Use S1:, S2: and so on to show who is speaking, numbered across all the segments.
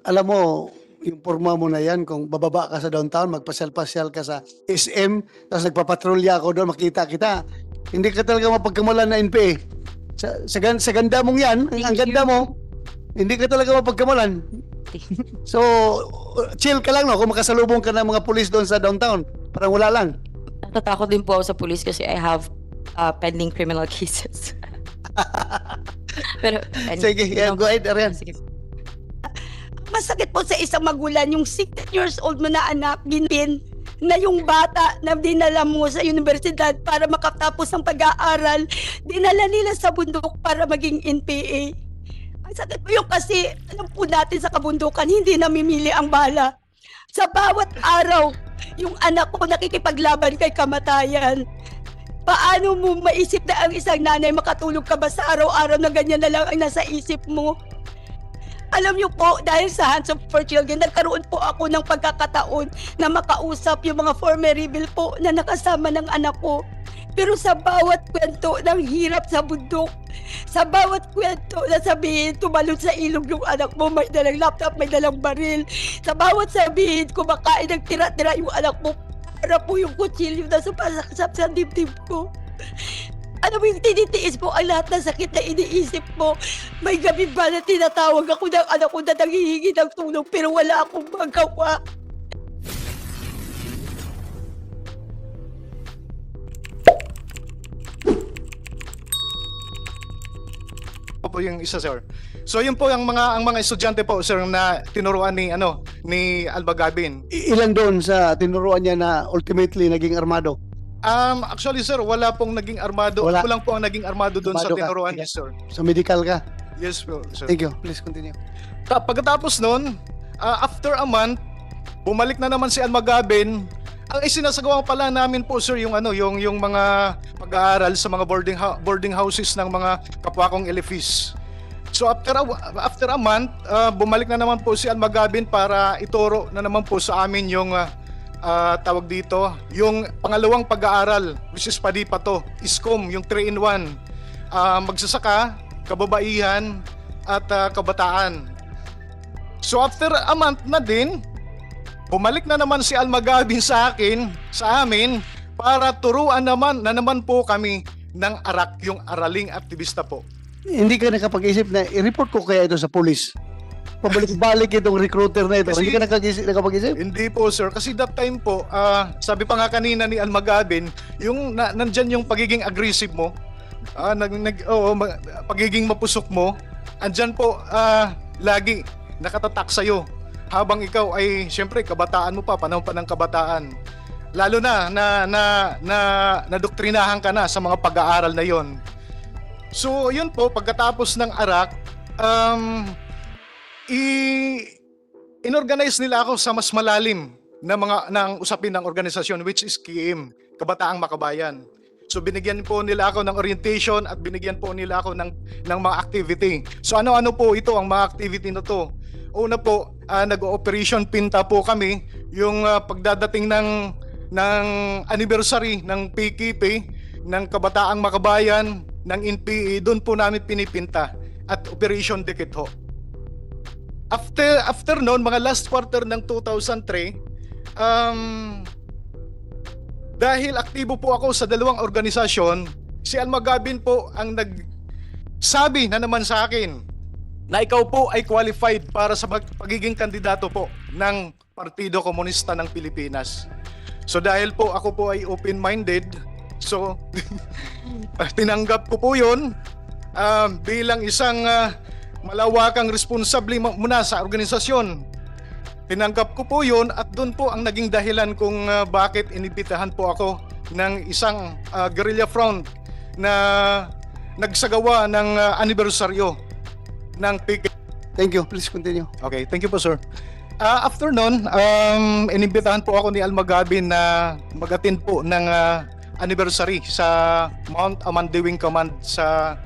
S1: Alam mo, yung porma mo na yan, kung bababa ka sa downtown, magpasyal-pasyal ka sa SM, tapos nagpapatrolya ako doon, makita kita. Hindi ka talaga mapagkamalan na NPA. Sa ganda mong yan, ang ganda mo, hindi ka talaga mapagkamalan. So, chill ka lang, no? Kung makasalubong ka ng mga pulis doon sa downtown, parang wala lang.
S2: Natatakot din po ako sa police kasi I have pending criminal cases. Pero,
S1: Sige, yeah, go ahead, Arian.
S2: Sige.
S3: Masakit po sa isang magulang yung 16 years old mo na anak, ginpin na yung bata na dinala mo sa universidad para makatapos ng pag-aaral, dinala nila sa bundok para maging NPA. Ang sakit po yung kasi, alam po natin sa kabundukan, hindi namimili ang bala. Sa bawat araw, yung anak ko nakikipaglaban kay kamatayan. Paano mo maisip na ang isang nanay makatulog ka ba sa araw-araw na ganyan na lang ang nasa isip mo? Alam niyo po, dahil sa Hands Up for Children, nagkaroon po ako ng pagkakataon na makausap yung mga former rebel po na nakasama ng anak ko. Pero sa bawat kwento ng hirap sa bundok, sa bawat kwento na sabihin, tumalon sa ilog yung anak mo, may dalang laptop, may dalang baril. Sa bawat sabihin, kumakain ng tira-tira yung anak mo, para po yung kutsilyo na sumasaksak sa dibdib ko. Ano mo yung tinitiis mo ang lahat ng sakit na iniisip mo? May gabi ba na tinatawag ako ng anak ko na nanghihingi ng tulong pero wala akong magawa?
S4: Po yung isa, sir. So yun po ang mga estudyante po, sir, na tinuruan ni Albagabin.
S1: Ilan doon sa tinuruan niya na ultimately naging armado?
S4: Actually, sir, wala pong naging armado.
S1: Wala.
S4: Ako lang po ang naging armado doon sa
S1: Armado ka.
S4: tinuruan
S1: Sige.
S4: niya, sir.
S1: So medical ka?
S4: Yes po, sir.
S1: Thank you. Please continue.
S4: Pagkatapos noon, after a month, bumalik na naman si Almagabin. Ang isinasagawa pala namin po, sir, yung mga pag-aaral sa mga boarding houses ng mga kapwa kong Elefis. So after a month, bumalik na naman po si Almagabin para ituro na naman po sa amin yung tawag dito, yung pangalawang pag-aaral, which is padipa to, ISCOM, yung 3-in-1. Magsasaka, kababaihan, at kabataan. So after a month na din, bumalik na naman si Almagabin sa amin, para turuan naman po kami ng ARAC, yung Araling Aktivista po.
S1: Hindi ka nakapag-isip na i-report ko kaya ito sa police? Pabalik-balik itong recruiter na ito.
S4: Kasi-
S1: Hindi ka nakapag-isip?
S4: Hindi po, sir, kasi that time po, sabi pa nga kanina ni Almagabin, yung nandyan yung pagiging aggressive mo, pagiging mapusok mo, andyan po lagi nakatatak sa'yo. Habang ikaw ay, siyempre, kabataan mo pa, panahon pa ng kabataan. Lalo na nadoktrinahan ka na sa mga pag-aaral na yon. So, yun po, pagkatapos ng ARAC, inorganize nila ako sa mas malalim na ng usapin ng organisasyon, which is KIM, Kabataang Makabayan. So binigyan po nila ako ng orientation at binigyan po nila ako ng mga activity. So ano-ano po ito ang mga activity na to? Una po, nag-operation Pinta po kami, yung pagdadating ng anniversary ng PKP, ng Kabataang Makabayan, ng NPA, doon po namin pinipinta, at Operation Dikit ho. After noon, mga last quarter ng 2003, dahil aktibo po ako sa dalawang organisasyon, si Almagabin po ang nagsabi na naman sa akin na ikaw po ay qualified para sa pagiging kandidato po ng Partido Komunista ng Pilipinas. So dahil po ako po ay open-minded, so tinanggap ko po yun bilang isang malawakang responsable muna sa organisasyon. Tinanggap ko po yun at doon po ang naging dahilan kung bakit inibitahan po ako ng isang guerrilla front na nagsagawa ng anibersaryo ng PK.
S1: Thank you. Please continue.
S4: Okay, thank you po, sir. After nun, inibitahan po ako ni Almagabin na mag-attend po ng anniversary sa Mount Amandiwing Command sa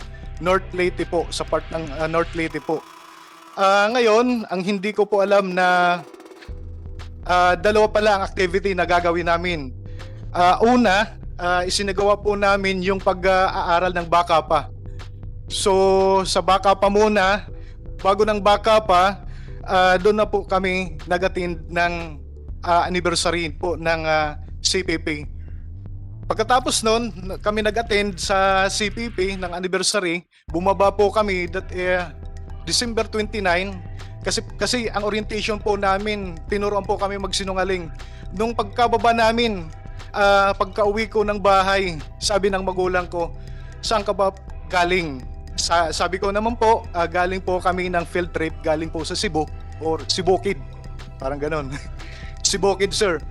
S4: North Leyte po, sa part ng North Leyte po. Ngayon, ang hindi ko po alam na dalawa pala ang activity na gagawin namin. Una, isinagawa po namin yung pag-aaral ng baka pa. So, sa baka pa muna, bago ng baka pa, doon na po kami nag-attend ng anniversary po ng CPP. Pagkatapos noon, kami nag-attend sa CPP ng anniversary, bumaba po kami December 29 kasi ang orientation po namin, tinuruan po kami magsinungaling. Nung pagkababa namin, pagka-uwi ko ng bahay, sabi ng magulang ko, saan ka ba galing? Sabi ko naman po, galing po kami ng field trip, galing po sa Cebu or Cebukid. Parang ganon. Cebukid, sir.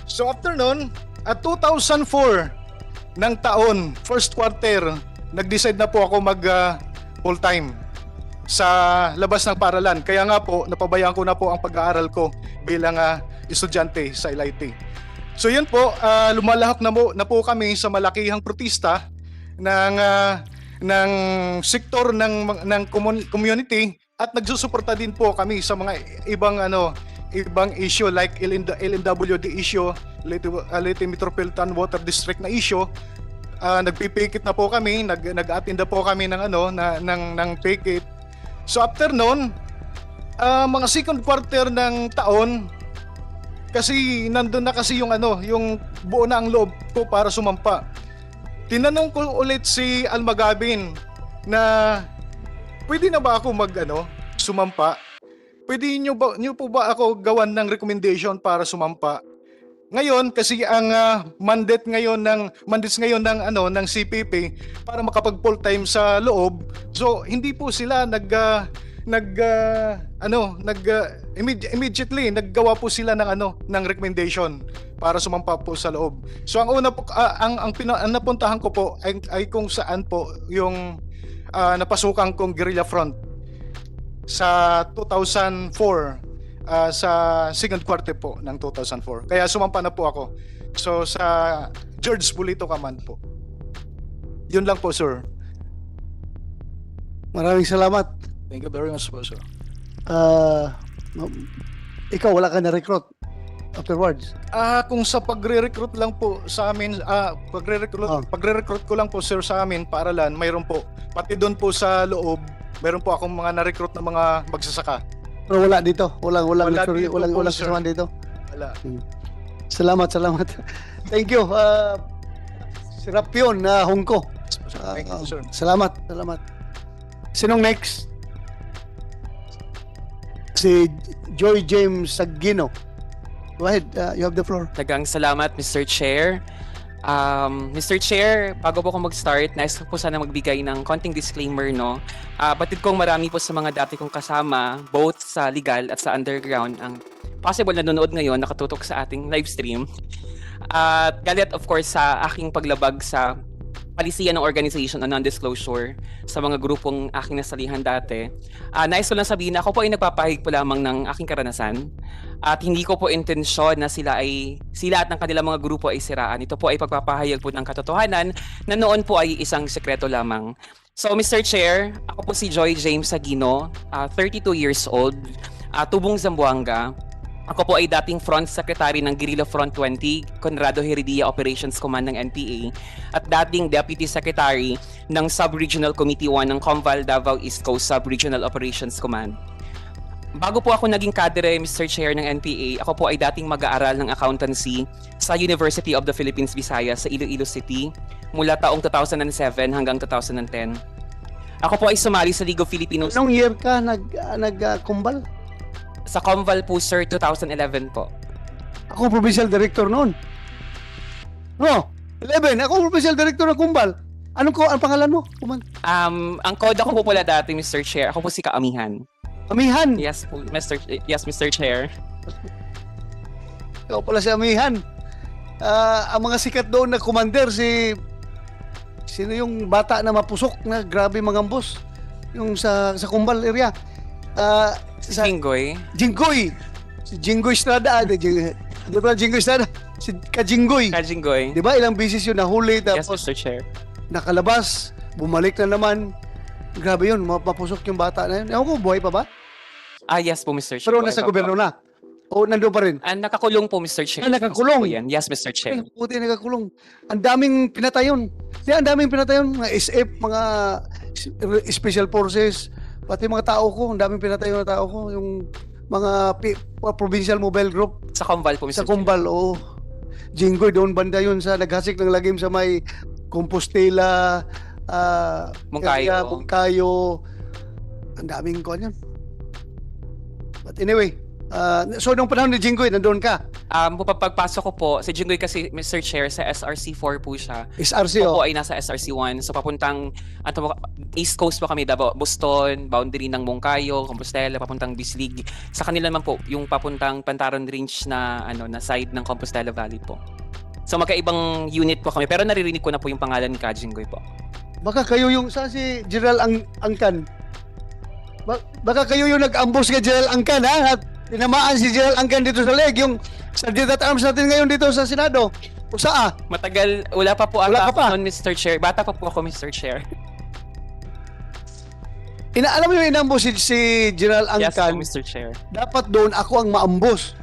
S4: So after nun, at 2004 ng taon, first quarter, nag-decide na po ako mag full-time sa labas ng paaralan. Kaya nga po, napabayaan ko na po ang pag-aaral ko bilang estudyante sa LIT. So yun po, lumalahok na po kami sa malakihang protesta ng sektor ng community at nagsusuporta din po kami sa mga ibang issue like LMWD issue, Leyte Metropolitan Water District na issue. Nagpipikit na po kami, nag-attend na po kami ng pikit. So after noon, mga second quarter ng taon, kasi nandun na kasi yung buo na ang loob ko para sumampa. Tinanong ko ulit si Almagabin na pwede na ba ako sumampa? Pwede niyo po ba ako gawan ng recommendation para sumampa? Ngayon kasi ang mandate ngayon ng CPP para makapag full time sa loob. So hindi po sila immediately naggawa po sila ng recommendation para sumampa po sa loob. So ang una po ang napuntahan ko po ay kung saan po yung napasukan kong guerrilla front sa 2004, sa second quarter po ng 2004. Kaya sumampa na po ako. So sa George Bulito Command po. Yun lang po, sir.
S1: Maraming salamat.
S4: Thank you very much po, sir.
S1: Ikaw, wala ka na-recruit afterwards?
S4: Kung sa pagre-recruit lang po sa amin, pagre-recruit ko lang po, sir, sa amin paaralan, mayroon po. Pati doon po sa loob, mayroon po akong mga na-recruit na mga magsasaka.
S1: Pero wala dito? Walang
S4: dito po, sir.
S1: kasama dito?
S4: Wala.
S1: Salamat. Thank you. Si Rapion na Hongko.
S4: Thank you, sir.
S1: Salamat. Sinong next? Si Joy James Sagino. Go ahead, you have the floor.
S5: Tagang salamat, Mr. Chair. Mr. Chair, bago po ako mag-start, nais ko po sana magbigay ng konting disclaimer, no? Batid kong marami po sa mga dati kong kasama, both sa legal at sa underground, ang possible na nanonood ngayon, nakatutok sa ating live stream. At galit, of course, sa aking paglabag sa palisiyan ng organization on non-disclosure sa mga grupong aking nasalihan dati. Nais ko lang sabihin na ako po ay nagpapahig po lamang ng aking karanasan at hindi ko po intensyon na sila at ng kanilang mga grupo ay siraan. Ito po ay pagpapahayag po ng katotohanan na noon po ay isang sekreto lamang. So Mr. Chair, ako po si Joy James Sagino, 32 years old, tubong Zamboanga. Ako po ay dating Front Secretary ng Guerrilla Front 20, Conrado Heredia Operations Command ng NPA, at dating Deputy Secretary ng Sub-Regional Committee 1 ng Comval Davao East Coast Sub-Regional Operations Command. Bago po ako naging kadre, Mr. Chair ng NPA, ako po ay dating mag-aaral ng accountancy sa University of the Philippines Visayas sa Iloilo City mula taong 2007 hanggang 2010. Ako po ay sumali sa League of Filipinos.
S1: Anong year ka nag-kumbal?
S5: Sa Comval po, sir, 2011 po.
S1: Ako provincial director noon. No, 11. Ako provincial director ng kumbal. Ang pangalan mo?
S5: Ang koda ko po pala dati, Mr. Chair, ako po si Kaamihan.
S1: Amihan.
S5: Yes, po, Mr. Chair.
S1: Ikaw pala si Amihan. Ang mga sikat doon na commander, sino yung bata na mapusok na grabe mangambos? Yung sa Kumbal area.
S5: Si Jinggoy.
S1: Jinggoy. Si Jinggoy Estrada. Di ba Jinggoy Estrada? Si Kajinggoy.
S5: Kajinggoy.
S1: Di ba ilang beses yun nahuli
S5: Yes,
S1: tapos
S5: Mr. Chair.
S1: nakalabas, bumalik na naman. Grabe yun, mapusok yung bata na yun. Ewan ko, buhay pa ba?
S5: Yes po, Mr. Chair.
S1: Pero nasa gobyerno na. O nandun pa rin?
S5: Nakakulong po, Mr. Chair.
S1: Nakakulong?
S5: Po yan. Yes, Mr. Chair.
S1: Puti nakakulong. Ang daming pinatayon. Ang daming pinatayon. Mga SF, mga Special Forces, Pati mga tao ko, ang daming pinatayo na tao ko, yung mga provincial mobile group
S5: Sa Combal po,
S1: sa
S5: Mr. Chair.
S1: Kumbal, oo. Jinggoy, doon banda yun sa naghasik ng lagim sa may Compostela,
S5: Mungkayo.
S1: area, Mungkayo. Ang daming ko yun. But anyway, so nung panahon ni Jinggoy, nandun ka.
S5: Pagpasok ko po, si Jinggoy kasi, Mr. Chair, sa SRC4 po siya.
S1: SRC,
S5: Ako po
S1: oh.
S5: ay nasa SRC1. So papuntang East Coast po kami, Davao, Boston, boundary ng Mungkayo, Compostela, papuntang Bislig. Sa kanila naman po, yung papuntang Pantaron Range na na side ng Compostela Valley po. So magkaibang unit po kami, pero naririnig ko na po yung pangalan ni Jinggoy po.
S1: Baka kayo yung, saan si General Angkan? Baka kayo yung nag-ambush kay General Angkan, ha? At tinamaan si General Angkan dito sa leg, yung Sergeant at Arms natin ngayon dito sa Senado. O saa?
S5: Matagal, wala pa po
S1: Wala
S5: ata
S1: ka pa?
S5: ako noon, Mr. Chair. Bata pa po ako, Mr. Chair.
S1: Alam mo yung inambush si General
S5: Yes po,
S1: Angkan,
S5: Mr. Chair.
S1: dapat doon ako ang maambus.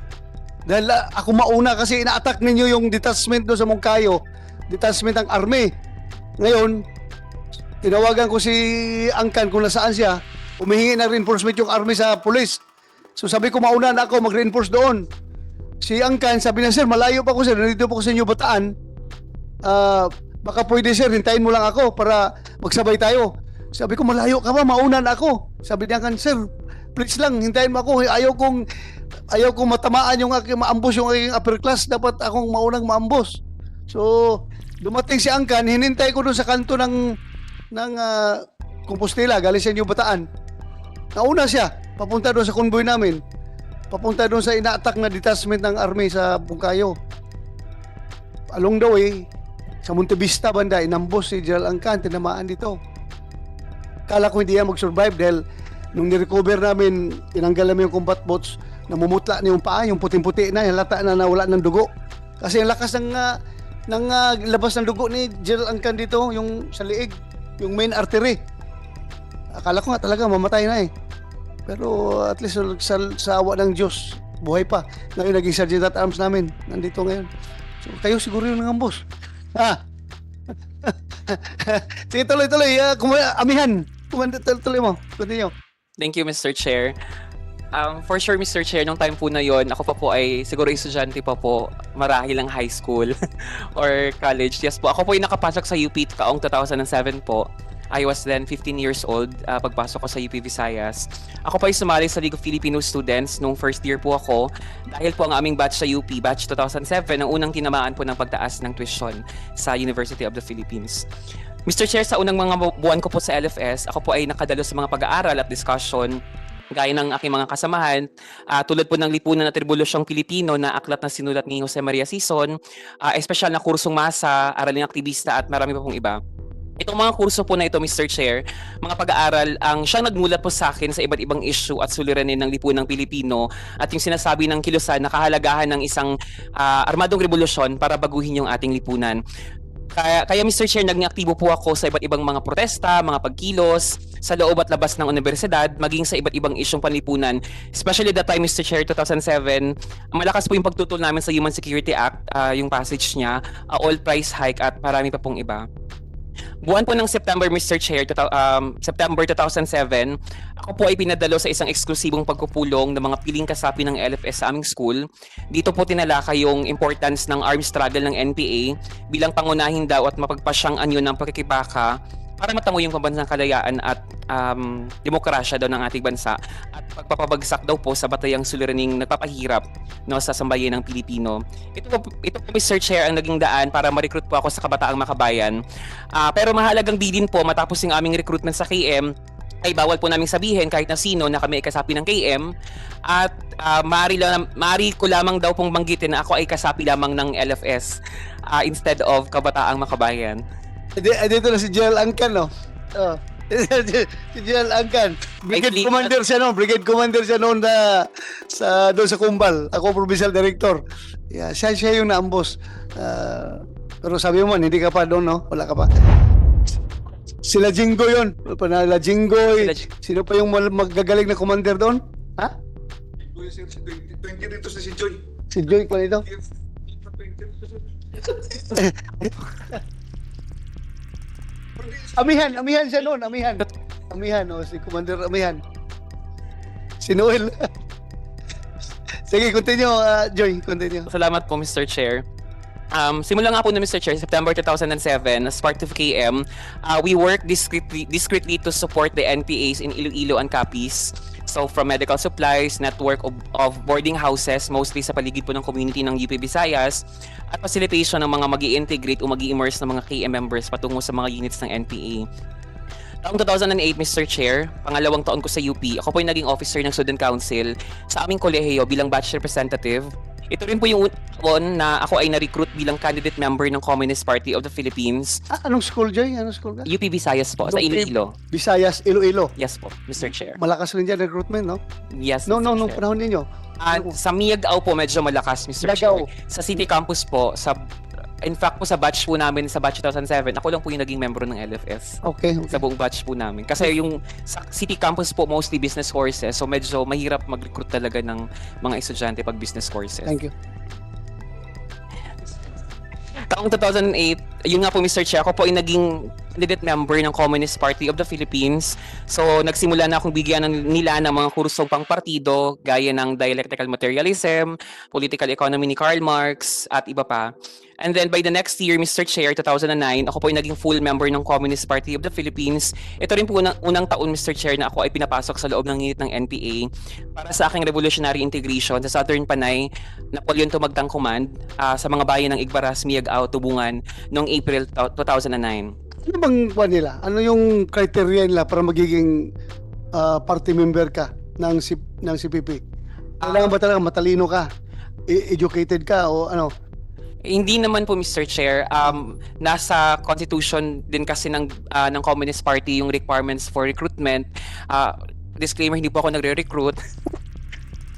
S1: Dahil ako mauna kasi ina-attack ninyo yung detachment doon sa Mungkayo, detachment ng army. Ngayon, tinawagan ko si Angkan kung nasaan siya, humihingi ng reinforcement yung army sa police. So sabi ko mauna na ako mag-reinforce doon. Si Angkan sabi na, sir, malayo pa ako, sir, nandito pa ako sa inyo Bataan. Baka pwede, sir, hintayin mo lang ako para magsabay tayo. Sabi ko, malayo ka ba? Mauna na ako. Sabi niya kan, sir, please lang, hintayin mo ako. Ayaw kong matamaan yung aking maambos, yung aking upper class. Dapat akong maunang maambos. So, dumating si Angkan, hinintay ko doon sa kanto ng Compostela, galing sa inyo Bataan. Nauna siya, papunta doon sa convoy namin. Papunta doon sa ina-attack na detachment ng army sa Mungkayo. Along the way, sa Monte Vista banda, inambos si General Angkan, tinamaan dito. Kala ko hindi yan mag-survive dahil nung nirecover namin, tinanggal namin yung combat boats, namumutla na yung paa, yung puting-puti na, halata na nawala ng dugo. Kasi ang lakas ng labas ng dugo ni General Angkan dito, yung sa liig, yung main artery. Akala ko nga talaga mamatay na eh. Pero at least sa awa ng Diyos, buhay pa. Ngayon naging Sergeant at Arms namin, nandito ngayon. So kayo siguro yung nangambos. Ha? Sige, tuloy-tuloy. Amihan. Tuloy mo. Continue.
S5: Thank you, Mr. Chair. For sure, Mr. Chair, nung time po na yon, ako pa po ay siguro estudyante pa po, marahil ang high school or college. Yes po, ako po ay nakapasok sa UP taong 2007 po. I was then 15 years old pagpasok ko sa UP Visayas. Ako pa ay sumali sa League of Filipino Students nung first year po ako dahil po ang aming batch sa UP, batch 2007, ang unang tinamaan po ng pagtaas ng tuition sa University of the Philippines. Mr. Chair, sa unang mga buwan ko po sa LFS, ako po ay nakadalo sa mga pag-aaral at discussion gaya ng aking mga kasamahan, tulad po ng Lipunan at Rebolusyong Pilipino na aklat na sinulat ni Jose Maria Sison, espesyal na kursong masa, araling aktivista at marami pa pong iba. Itong mga kurso po na ito, Mr. Chair, mga pag-aaral ang siyang nagmulat po sa akin sa iba't ibang issue at suliranin ng lipunang Pilipino at yung sinasabi ng kilusan na kahalagahan ng isang armadong revolusyon para baguhin yung ating lipunan. Kaya Mr. Chair, naging aktibo po ako sa iba't ibang mga protesta, mga pagkilos, sa loob at labas ng universidad, maging sa iba't ibang isyong panlipunan. Especially that time, Mr. Chair, 2007, malakas po yung pagtutol namin sa Human Security Act, yung passage niya, oil price hike at marami pa pong iba. Buwan po ng September, Mr. Chair, September 2007, ako po ay pinadalo sa isang eksklusibong pagpupulong ng mga piling kasapi ng LFS sa aming school. Dito po tinalakay yung importance ng armed struggle ng NPA bilang pangunahin daw at mapagpasyang anyo ng pakikibaka para matango yung pambansang kalayaan at demokrasya daw ng ating bansa at pagpapabagsak daw po sa batayang suliraning nagpapahirap sa sambayan ng Pilipino. Ito po Mr. Chair ang naging daan para ma-recruit po ako sa Kabataang Makabayan. Pero mahalagang bilin po matapos yung aming recruitment sa KM ay bawal po naming sabihin kahit na sino na kami ay kasapi ng KM at maaari ko lamang daw pong banggitin na ako ay kasapi lamang ng LFS instead of Kabataang Makabayan.
S1: Dito na si General Angkan, no? Si General Angkan. Brigade Commander siya noon. Brigade Commander siya noon doon sa Kumbal. Ako, Provincial Director. Yeah, siya yung naambos. Pero sabi mo, hindi ka pa doon, no? Wala ka pa. Sila Jinggoy yun. Panala Jinggoy. Sino pa yung magagaling na commander doon? Ha?
S6: Dito sa si Joy.
S1: Si Joy pa nito? Amihan siya noon, amihan. Amihan o si Commander Amihan. Si Noel. Sige, continue, Joy, continue.
S5: Salamat po, Mr. Chair. Simula nga po na Mr. Chair, September 2007, as part of KM, we work discreetly to support the NPAs in Iloilo and Capiz. So from medical supplies, network of boarding houses, mostly sa paligid po ng community ng UP Visayas, at facilitation ng mga mag-i-integrate o mag-i-immerse ng mga KM members patungo sa mga units ng NPA. Taong 2008, Mr. Chair, pangalawang taon ko sa UP, ako po yung naging officer ng Student Council sa aming kolehiyo bilang batch representative. Ito rin po yung taon na ako ay na-recruit bilang candidate member ng Communist Party of the Philippines,
S1: Anong school, Joy? Anong school ka?
S5: UP Visayas po, sa Iloilo.
S1: Visayas, Iloilo.
S5: Yes po, Mr. Chair.
S1: Malakas rin dyan recruitment, no?
S5: Yes,
S1: No,
S5: Mr. Chair.
S1: panahon ninyo.
S5: Sa Miagao po medyo malakas, Mr.
S1: Miagao.
S5: Chair. Sa City Campus po, in fact po sa batch po namin, sa batch 2007, ako lang po yung naging member ng LFS.
S1: Okay.
S5: Sa buong batch po namin. Kasi yung sa City Campus po, mostly business courses. So medyo mahirap mag-recruit talaga ng mga estudyante pag business courses.
S1: Thank you.
S5: Taong 2008, yun nga po Mr. Chair, ako po ay naging candidate member ng Communist Party of the Philippines. So nagsimula na akong bigyan nila ng mga kursong pang partido gaya ng dialectical materialism, political economy ni Karl Marx at iba pa. And then by the next year, Mr. Chair, 2009, ako po ay naging full member ng Communist Party of the Philippines. Ito rin po unang taon, Mr. Chair, na ako ay pinapasok sa loob ng unit ng NPA para sa aking revolutionary integration sa Southern Panay, Napoleon Tumagtang Command sa mga bayan ng Igbaras, Miagao, Tubungan noong April 2009.
S1: Ano bang kuwan nila? Ano yung criteria nila para magiging party member ka ng CPP? Kailangan ba talaga matalino ka? Educated ka o ano?
S5: Hindi naman po Mr. Chair, nasa constitution din kasi ng Communist Party yung requirements for recruitment. Disclaimer, hindi po ako nagre-recruit.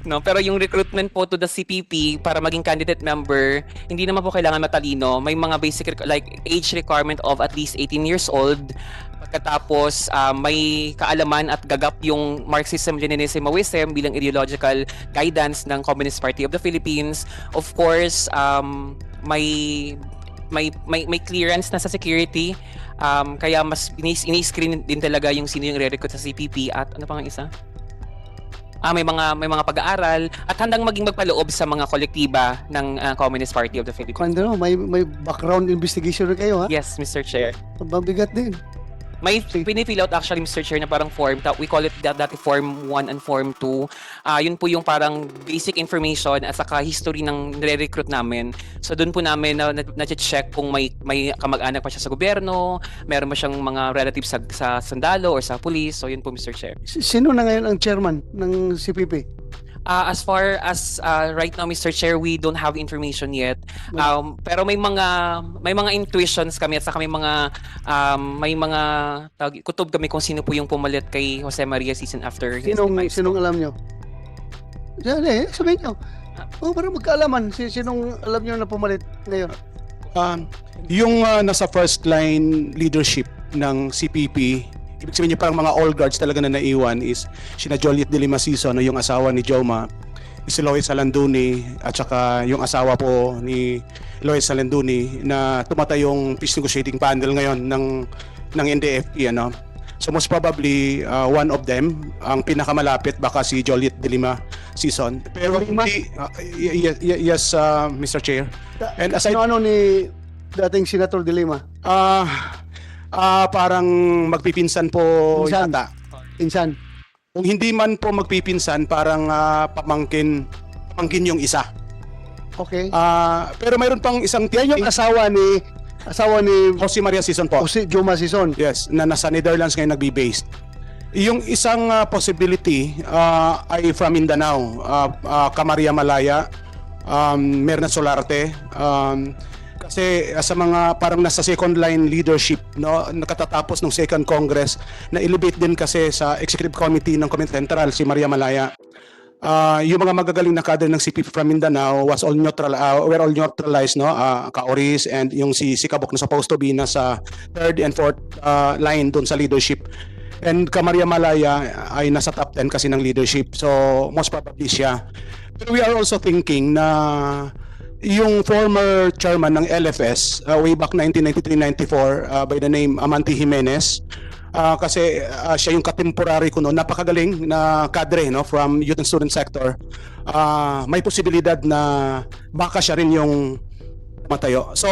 S5: No, pero yung recruitment po to the CPP para maging candidate member, hindi naman po kailangan matalino. May mga basic like age requirement of at least 18 years old. Pagkatapos may kaalaman at gagap yung Marxism, Leninism, Maoism bilang ideological guidance ng Communist Party of the Philippines. Of course, may clearance na sa security. Kaya mas ini-screen din talaga yung sino yung re-recruit sa CPP at ano pang isa? May mga pag-aaral at handang maging magpaloob sa mga kolektiba ng Communist Party of the Philippines.
S1: Ano, may background investigation rin kayo, ha?
S5: Yes, Mr. Chair.
S1: Mabigat din.
S5: May pinifill out actually, Mr. Chair, na parang form. We call it dati Form 1 and Form 2. Yun po yung parang basic information at saka history ng nire-recruit namin. So doon po namin na-check kung may kamag-anak pa siya sa gobyerno, meron ba siyang mga relatives sa sundalo or sa police. So yun po, Mr. Chair.
S1: Sino na ngayon ang chairman ng CPP?
S5: As far as right now, Mr. Chair, we don't have information yet. Pero may mga intuitions kami at saka may mga kutob kami kung sino po yung pumalit kay Jose Maria season after. his demise.
S1: Sinong alam nyo? Sabihin nyo. Para magkaalaman. Sinong alam nyo na pumalit ngayon?
S7: Yung nasa first line leadership ng CPP, ibig sabihin niya parang mga all guards talaga na naiwan is sina Joliet de Lima Sison, yung asawa ni Joma, si Lois Salanduni, at saka yung asawa po ni Lois Salanduni na tumatay yung peace negotiating panel ngayon ng NDFP, ano. So most probably one of them, ang pinakamalapit baka si Joliet de Lima Sison. Pero hindi yes, Mr. Chair. And aside
S1: Ano ni dating Senator De Lima?
S7: parang magpipinsan po
S1: Pinsan.
S7: yata.
S1: Insan?
S7: Kung hindi man po magpipinsan, parang pamangkin yung isa.
S1: Okay.
S7: Pero mayroon pang isang
S1: Yan yung asawa ni
S7: Jose Maria Sison po.
S1: Jose Joma Sison.
S7: Yes, na nasa Netherlands ngayon nagbe-based. Yung isang possibility ay from Mindanao, Camaria Malaya, Merna Solarte, kasi sa mga parang nasa second line leadership, no, nakatatapos ng second congress, na elevate din kasi sa executive committee ng Committee Central si Maria Malaya. Yung mga magagaling na kader ng CPP from Mindanao were all neutralized, no, Kaoris and yung si Kabok na supposed to be nasa third and fourth line doon sa leadership. And Maria Malaya ay nasa top 10 kasi ng leadership. So most probably siya. But we are also thinking na yung former chairman ng LFS way back 1993-94 by the name Amanti Jimenez, kasi siya yung katemporary ko noon. Napakagaling na kadre, no, from youth and student sector. May posibilidad na baka siya rin yung matayo. So,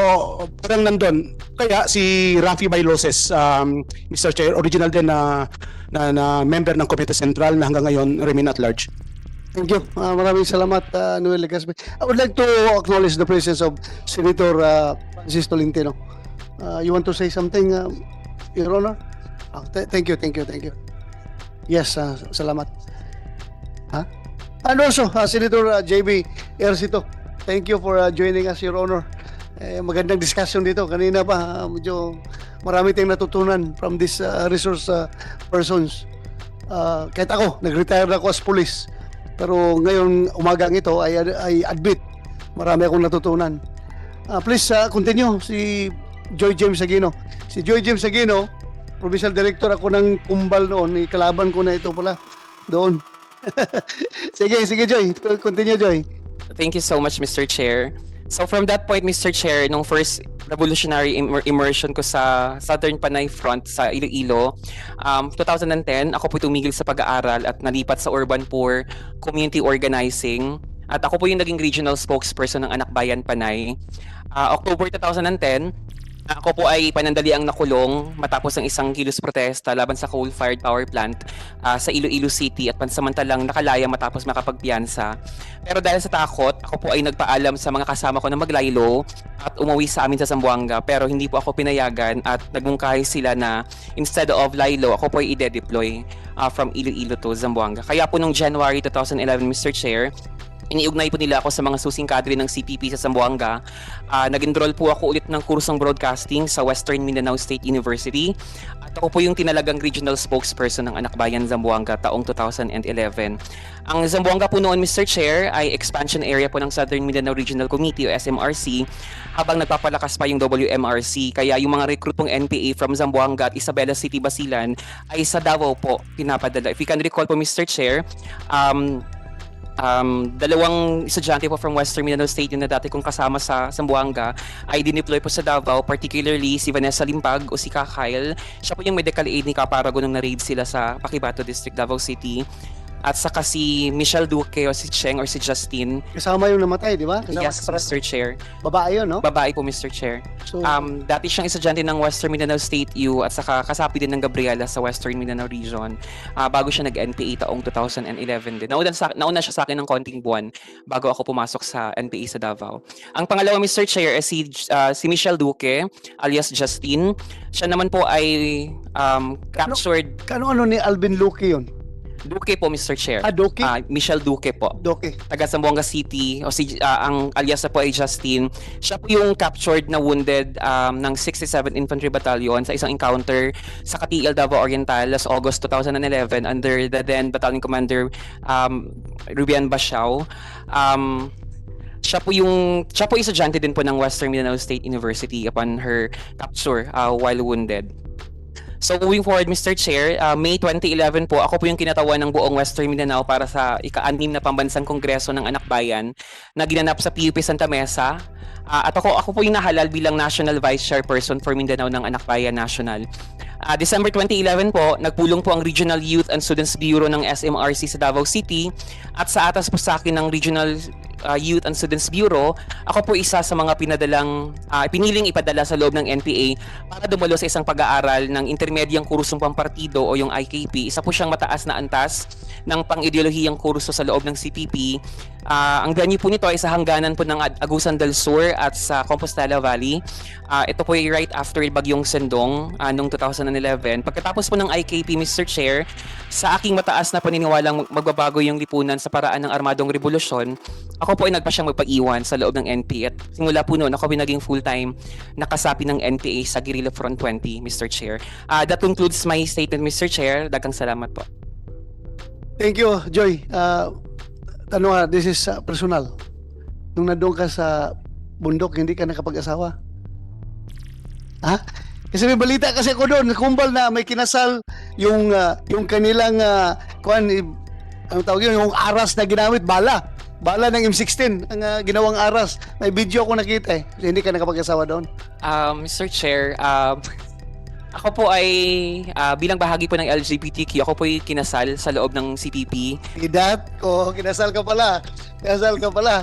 S7: parang nandun. Kaya si Rafi Bailoses, Mr. Chair, original din na member ng Komite Sentral na hanggang ngayon remain at large.
S1: Thank you. Maraming salamat, Noel Legaspi. I would like to acknowledge the presence of Senator Francis Tolentino. You want to say something, Your Honor? Thank you. Yes, salamat. And also, Senator JB Ercito, thank you for joining us, Your Honor. Magandang discussion dito. Kanina pa, medyo marami tayong natutunan from these resource persons. Kahit ako, nag-retire na ako as police. Pero ngayon, umagang ito, I admit, marami akong natutunan. Please continue, si Joy James Aguino. Si Joy James Aguino, Provincial Director ako ng Kumbal noon, kalaban ko na ito pala doon. sige Joy, continue Joy.
S5: Thank you so much, Mr. Chair. So from that point, Mr. Chair, nung first revolutionary immersion ko sa Southern Panay Front sa Iloilo, 2010, ako po tumigil sa pag-aaral at nalipat sa Urban Poor Community Organizing. At ako po yung naging regional spokesperson ng Anak Bayan Panay. October 2010, ako po ay panandaliang nakulong matapos ang isang kilos protesta laban sa coal-fired power plant sa Iloilo City at pansamantalang nakalaya matapos makapagpiyansa. Pero dahil sa takot, ako po ay nagpaalam sa mga kasama ko na maglaylo at umuwi sa amin sa Zamboanga, pero hindi po ako pinayagan at nagmungkahi sila na instead of laylo, ako po ay ide-deploy from Iloilo to Zamboanga. Kaya po nung January 2011, Mr. Chair, iniugnay po nila ako sa mga susing kadre ng CPP sa Zamboanga. Nag-enroll po ako ulit ng kursong broadcasting sa Western Mindanao State University. At ako po yung tinalagang regional spokesperson ng Anak Bayan Zamboanga taong 2011. Ang Zamboanga po noon, Mr. Chair, ay expansion area po ng Southern Mindanao Regional Committee o SMRC habang nagpapalakas pa yung WMRC. Kaya yung mga recruit pong NPA from Zamboanga at Isabela City, Basilan ay sa Davao po pinapadala. If you can recall po, Mr. Chair, dalawang estudyante po from Western Mindanao State yung na dati kong kasama sa Zamboanga ay dineploy po sa Davao, particularly si Vanessa Limpag o si Kyle. Siya po yung medical aid ni Caparago nung na-raid sila sa Paquibato District, Davao City. At saka si Michelle Duque o si Cheng or si Justin.
S1: Kasama yung namatay, di ba? Kasama
S5: Yes, Mr. Chair.
S1: Babae yun, no?
S5: Babae po, Mr. Chair.
S1: So,
S5: Dati siyang estudyante ng Western Mindanao State U at saka kasapi din ng Gabriela sa Western Mindanao Region bago siya nag-NPA taong 2011 din. Nauna siya sa akin ng konting buwan bago ako pumasok sa NPA sa Davao. Ang pangalawa, Mr. Chair, si Michelle Duque alias Justin. Siya naman po ay captured.
S1: ano ni Alvin Luque yun?
S5: Duque po, Mr. Chair.
S1: Duque?
S5: Michelle Duque po.
S1: Duque.
S5: Taga Zamboanga City o ang alias na po ay Justin. Siya po yung captured na wounded ng 67th Infantry Battalion sa isang encounter sa Katiil, Davao Oriental last August 2011 under the then Battalion Commander Rubian Basiao. Siya po estudyante din po ng Western Mindanao State University upon her capture while wounded. So moving forward, Mr. Chair, May 2011 po, ako po yung kinatawan ng buong Western Mindanao para sa ika-6 na pambansang kongreso ng Anak Bayan na ginanap sa PUP Santa Mesa. At ako po yung nahalal bilang National Vice Chairperson for Mindanao ng Anak Bayan National. December 2011 po, nagpulong po ang Regional Youth and Students Bureau ng SMRC sa Davao City at sa atas po sa akin ng Regional Youth and Students Bureau, ako po isa sa mga piniling ipadala sa loob ng NPA para dumalo sa isang pag-aaral ng intermedyang kursong pampartido o yung IKP. Isa po siyang mataas na antas ng pang-ideolohiyang kurso sa loob ng CPP. Ang venue po nito ay sa hangganan po ng Agusan del Sur at sa Compostela Valley. Ito po ay right after Bagyong Sendong noong 2011. Pagkatapos po ng IKP, Mr. Chair, sa aking mataas na paniniwalang magbabago yung lipunan sa paraan ng armadong revolusyon, ako po ay nagpa siyang magpag-iwan sa loob ng NPA at simula po noon ako naging full-time nakasapi ng NPA sa Guerrilla Front 20, Mr. Chair. That concludes my statement, Mr. Chair. Daghang salamat po.
S1: Thank you, Joy. This is personal. Nung nandoon ka sa bundok, hindi ka nakapag-asawa? Ha? Kasi may balita kasi ako doon, kumbal na may kinasal yung kanilang ang tawag yun, yung aras na ginamit, bala ng M16 ang ginawang aras. May video ako nakita eh. So, hindi ka nakapag-asawa doon?
S5: Mr. Chair, Ako po ay bilang bahagi po ng LGBTQ, ako po ay kinasal sa loob ng CPP.
S1: Idat, kinasal ka pala. Kinasal ka pala.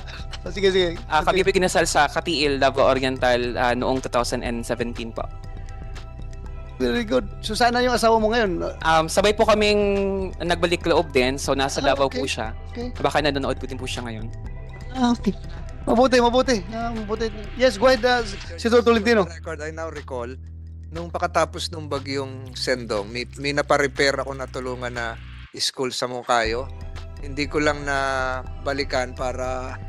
S1: Sige, sige.
S5: Kami po kinasal sa Katiil, Davao Oriental noong 2017 po.
S1: Very good. So sana yung asawa mo ngayon?
S5: Sabay po kaming nagbalik loob din, so nasa Davao
S1: okay.
S5: po siya.
S1: Okay.
S5: Baka nanonood po din po siya ngayon.
S1: Okay. Mabuti. Mabuti. Yes, go ahead, Senator Tolentino.
S8: Record, I now recall, nung pakatapos nung bagyong Sendong, may naparepair ako na tulungan na school sa Moncayo. Hindi ko lang na balikan para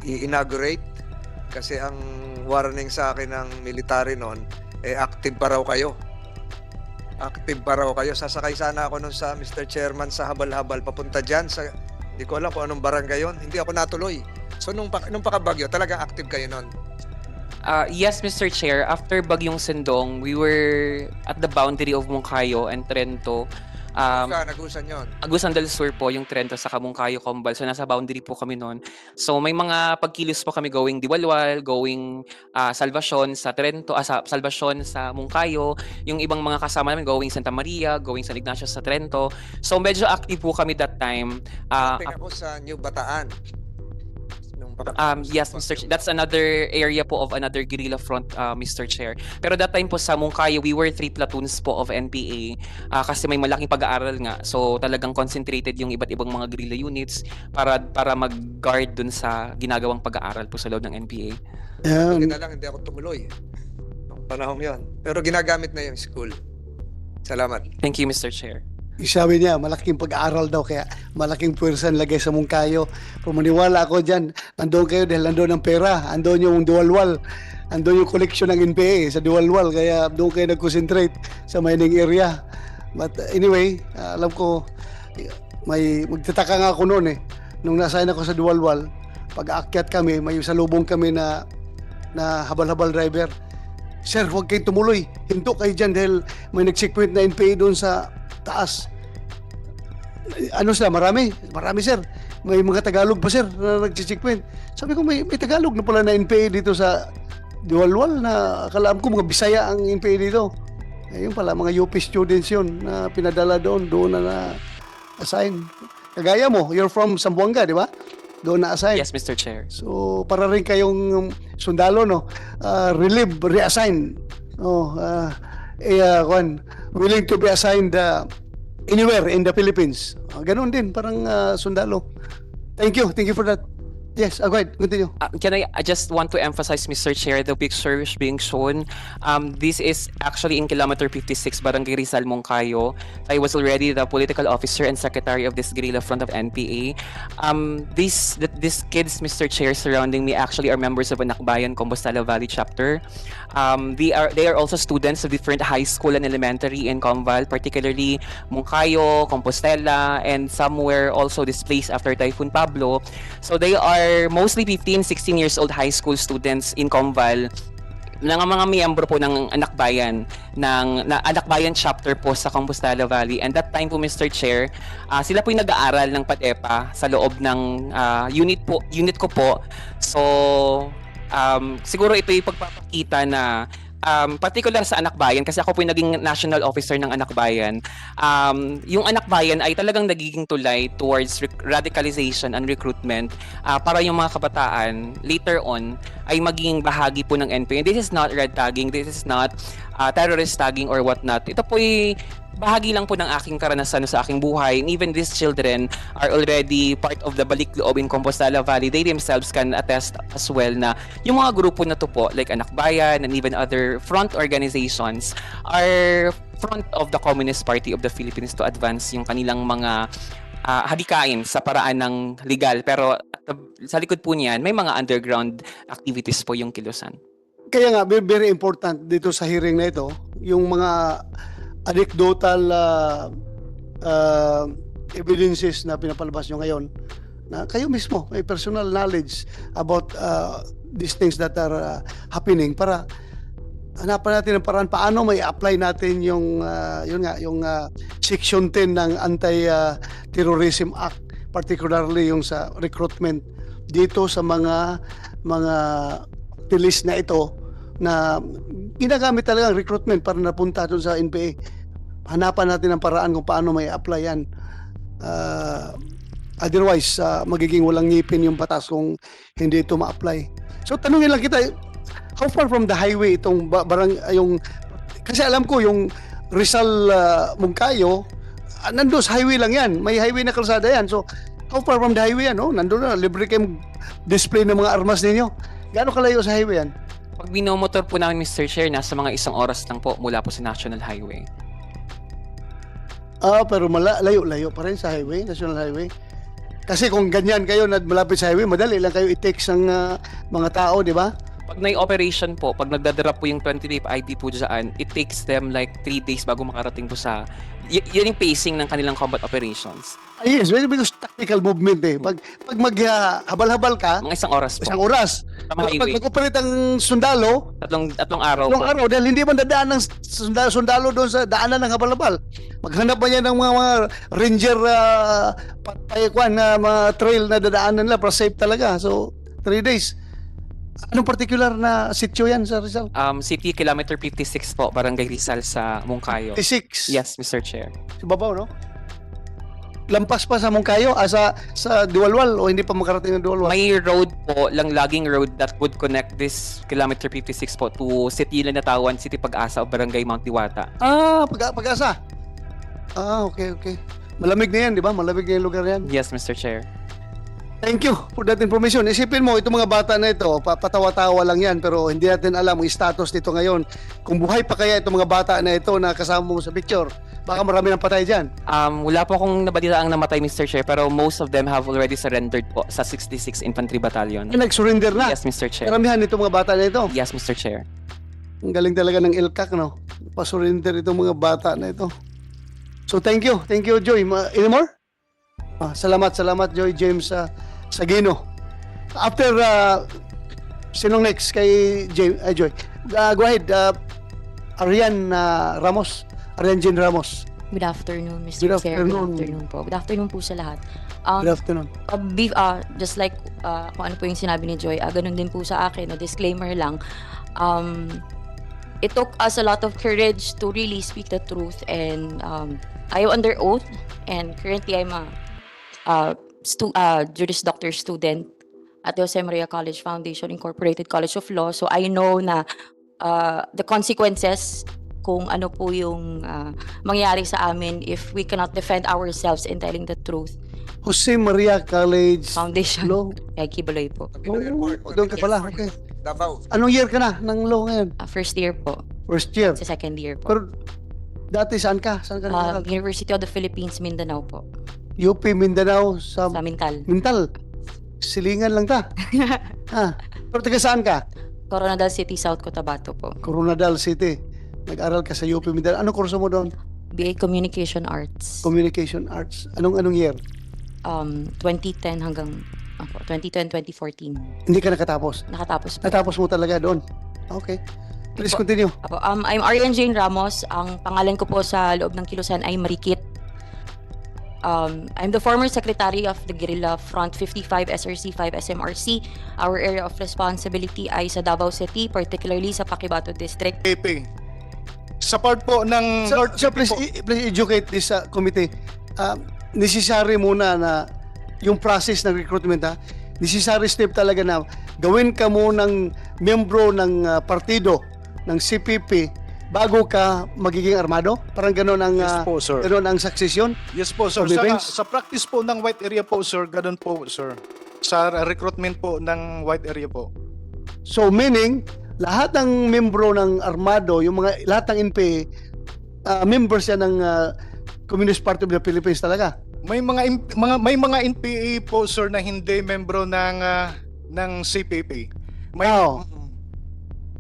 S8: i-inaugurate kasi ang warning sa akin ng military noon, active pa raw kayo. Active pa raw kayo. Sasakay sana ako nun sa Mr. Chairman sa habal-habal papunta dyan. Hindi ko alam kung anong barangay yun. Hindi ako natuloy. So nung pakabagyo, talagang active kayo nun.
S5: Yes, Mr. Chair. After Bagyong Sendong, we were at the boundary of Moncayo and Trento.
S8: Nagusan yun.
S5: Agusan del Sur po, yung Trento sa Moncayo, Combal. So, nasa boundary po kami noon. So, may mga pagkilos po kami going Diwalwal, going Salvacion sa Trento, Salvacion sa Moncayo. Yung ibang mga kasama namin going Santa Maria, going San Ignacio sa Trento. So, medyo active po kami that time.
S8: Shopping ako sa New Bataan.
S5: Yes, Mr. Chair. That's another area po of another guerrilla front, Mr. Chair. Pero that time po sa Moncayo, we were 3 platoons po of NPA kasi may malaking pag-aaral nga. So talagang concentrated yung iba't ibang mga guerrilla units para mag-guard dun sa ginagawang pag-aaral po sa loob ng NPA.
S8: Buti na lang hindi ako tumuloy nung panahon yon. Pero ginagamit na yung school. Salamat.
S5: Thank you, Mr. Chair.
S1: Sabi niya, malaking pag-aaral daw, kaya malaking puwersa nilagay sa Moncayo. Pumaniwala ako dyan, nandoon kayo dahil nandoon ang pera, nandoon yung Diwalwal, nandoon yung collection ng NPA sa Diwalwal, kaya doon kayo nag-concentrate sa mining area. But anyway, alam ko, magtataka nga ako noon nung nasayin ako sa Diwalwal, pag aakyat kami, may salubong kami na habal-habal driver. Sir, huwag kayong tumuloy, hinto kayo dyan dahil may nag-checkpoint na NPA doon sa taas. Ano sila? Marami, sir. May mga Tagalog pa, sir, na nag-checkpoint. Sabi ko, may Tagalog na pala na NPA dito sa Diwalwal na akalaan ko mga Bisaya ang NPA dito. Ayun pala, mga UP students yun na pinadala doon na assign. Kagaya mo, you're from Zamboanga, di ba? Doon na assign.
S5: Yes, Mr. Chair.
S1: So, para rin kayong sundalo, no? Relieve, reassign. Willing to be assigned anywhere in the Philippines. Ganon din, parang sundalo. Thank you for that. Yes, go ahead, continue.
S5: I just want to emphasize, Mr. Chair, the pictures being shown. This is actually in kilometer 56, Barangay Rizal, Moncayo. I was already the political officer and secretary of this guerrilla front of NPA. These kids, Mr. Chair, surrounding me actually are members of Anakbayan, Compostela Valley chapter. They are also students of different high school and elementary in Combal, particularly Moncayo, Compostela, and somewhere also displaced after Typhoon Pablo. So they are mostly 15, 16 years old high school students in Combal na mga miyembro po ng Anakbayan Anakbayan chapter po sa Compostela Valley. And that time po, Mr. Chair, sila po yung nag-aaral ng PADEPA sa loob ng unit ko po. So siguro ito yung pagpapakita na particular sa Anakbayan, kasi ako po yung naging national officer ng Anakbayan. Yung Anakbayan ay talagang nagiging tulay towards radicalization and recruitment para yung mga kabataan later on ay magiging bahagi po ng NPA. This is not red tagging, this is not terrorist tagging or whatnot. Ito po ay bahagi lang po ng aking karanasan sa aking buhay. And even these children are already part of the balik loob in Compostela Valley. They themselves can attest as well na yung mga grupo na to po, like Anakbayan and even other front organizations, are front of the Communist Party of the Philippines to advance yung kanilang mga hadikain sa paraan ng legal. Pero sa likod po niyan, may mga underground activities po yung kilusan.
S1: Kaya nga, very important dito sa hearing na ito, yung mga anecdotal evidences na pinapalabas nyo ngayon, na kayo mismo may personal knowledge about these things that are happening, para hanapan natin ang paraan paano may apply natin yung Section 10 ng Anti-Terrorism Act, particularly yung sa recruitment dito sa mga activists na ito na ginagamit talaga ang recruitment para napunta doon sa NPA. Hanapan natin ang paraan kung paano may apply yan. Otherwise, magiging walang ngipin yung batas kung hindi ito ma-apply. So tanungin lang kita, how far from the highway itong yung kasi alam ko yung Rizal Mungkayo, nandun sa highway lang yan. May highway na kalsada yan. So how far from the highway yan? Oh, nandun na, libre kayong display ng mga armas ninyo. Gaano kalayo sa highway yan?
S5: Pag binomotor po namin, Mr. Chair, nasa mga 1 oras lang po mula po sa National Highway.
S1: Pero layo pa rin sa highway, national highway. Kasi kung ganyan kayo na malapit sa highway, madali lang kayo i-text ng mga tao, di ba?
S5: Pag operation po, pag nagdadrop po yung 20-day ID po dyan, it takes them like 3 days bago makarating po sa... yun yung pacing ng kanilang combat operations.
S1: Yes, because tactical movement eh. Pag habal-habal ka,
S5: Mga 1 oras po.
S1: 1 oras.
S5: Sa
S1: Pag
S5: highway.
S1: mag-operate ang sundalo,
S5: Tatlong araw
S1: ilang
S5: po.
S1: araw, dahil hindi man dadaan ng sundalo doon sa daanan ng habal-habal. Maghanap pa niya ng mga ranger patayakwan na mga trail na dadaanan nila para safe talaga. So, 3 days. Anong particular na sitio yan sa Rizal?
S5: City Kilometer 56 po, Barangay Rizal sa Mungkayo.
S1: 56.
S5: Yes, Mr. Chair.
S1: Sa babaw, no? Lampas pa sa Mungkayo, sa Diwalwal o hindi pa makarating ng Diwalwal?
S5: May road po, laging road that would connect this Kilometer 56 po to City Lanatawan, City Pag-asa o Barangay Mount Diwata.
S1: Pag-asa. Okay. Malamig na yan, di ba? Malamig na yung lugar yan.
S5: Yes, Mr. Chair.
S1: Thank you for that information. Isipin mo, itong mga bata na ito, patawa-tawa lang yan, pero hindi natin alam ang status nito ngayon. Kung buhay pa kaya itong mga bata na ito na kasama mo sa picture, baka marami nang patay dyan.
S5: Wala po akong nabalitaang namatay, Mr. Chair, pero most of them have already surrendered po sa 66 Infantry Battalion.
S1: Nag-surrender na.
S5: Yes, Mr. Chair.
S1: Karamihan itong mga bata na ito.
S5: Yes, Mr. Chair.
S1: Ang galing talaga ng ILCAC, no? Pa-surrender itong mga bata na ito. So, thank you. Thank you, Joy. Any more? Salamat, Joy James Sagino. After, sinong next kay Joy? Go ahead. Arian Ramos. Arian Jean Ramos.
S2: Good afternoon, Mr.
S1: Good
S2: Chair.
S1: afternoon.
S2: Good afternoon po. Good afternoon po sa lahat.
S1: Good afternoon.
S2: Just like kung ano po yung sinabi ni Joy, ganun din po sa akin, disclaimer lang. It took us a lot of courage to really speak the truth, and I am under oath, and currently I'm a Juris Doctor student at the Jose Maria College Foundation Incorporated College of Law. So I know na the consequences kung ano po yung mangyayari sa amin if we cannot defend ourselves in telling the truth.
S1: Jose Maria College
S2: Foundation.
S1: Law.
S2: Kay Kibuloy po.
S1: Doon ka pala. Okay.
S8: Davao.
S1: Anong year ka na ng law ngayon?
S2: First year po.
S1: First year.
S2: Sa second year po.
S1: Pero dati saan ka? Saan ka nag-aral?
S2: University of the Philippines, Mindanao po.
S1: UP Mindanao sa
S2: Sa Mintal.
S1: Mintal. Silingan lang ta. Pero taga saan ka?
S2: Coronadal City, South Cotabato po.
S1: Coronadal City. Nag-aral ka sa UP Mindanao. Anong kurso mo doon?
S2: BA Communication Arts.
S1: Communication Arts. Anong year?
S2: 2010 hanggang 2010-2014.
S1: Hindi ka nakatapos.
S2: Nakatapos po.
S1: Natapos mo talaga doon. Okay. Please continue.
S2: I'm Arian Jane Ramos. Ang pangalan ko po sa loob ng kilusan ay Marikit. I'm the former secretary of the Guerrilla Front 55 SRC 5 SMRC. Our area of responsibility ay sa Davao City, particularly sa Paquibato District.
S4: AP. Sa part po ng North
S1: So
S4: AP
S1: please,
S4: po.
S1: please educate this committee. Necessary muna na yung process ng recruitment necessary step talaga na gawin ka mo ng membro ng partido ng CPP bago ka magiging armado? Parang gano'n ang
S4: Yes po, sir.
S1: gano'n ang succession?
S4: Yes po, sir.
S1: Of defense?
S4: Sa practice po ng white area po, sir, ganun po, sir. Sa recruitment po ng white area po.
S1: So meaning lahat ng membro ng armado, yung mga lahat ng NPA, members yan ng Communist Party of the Philippines talaga.
S4: May mga NPA po, sir, na hindi membro ng CPP. May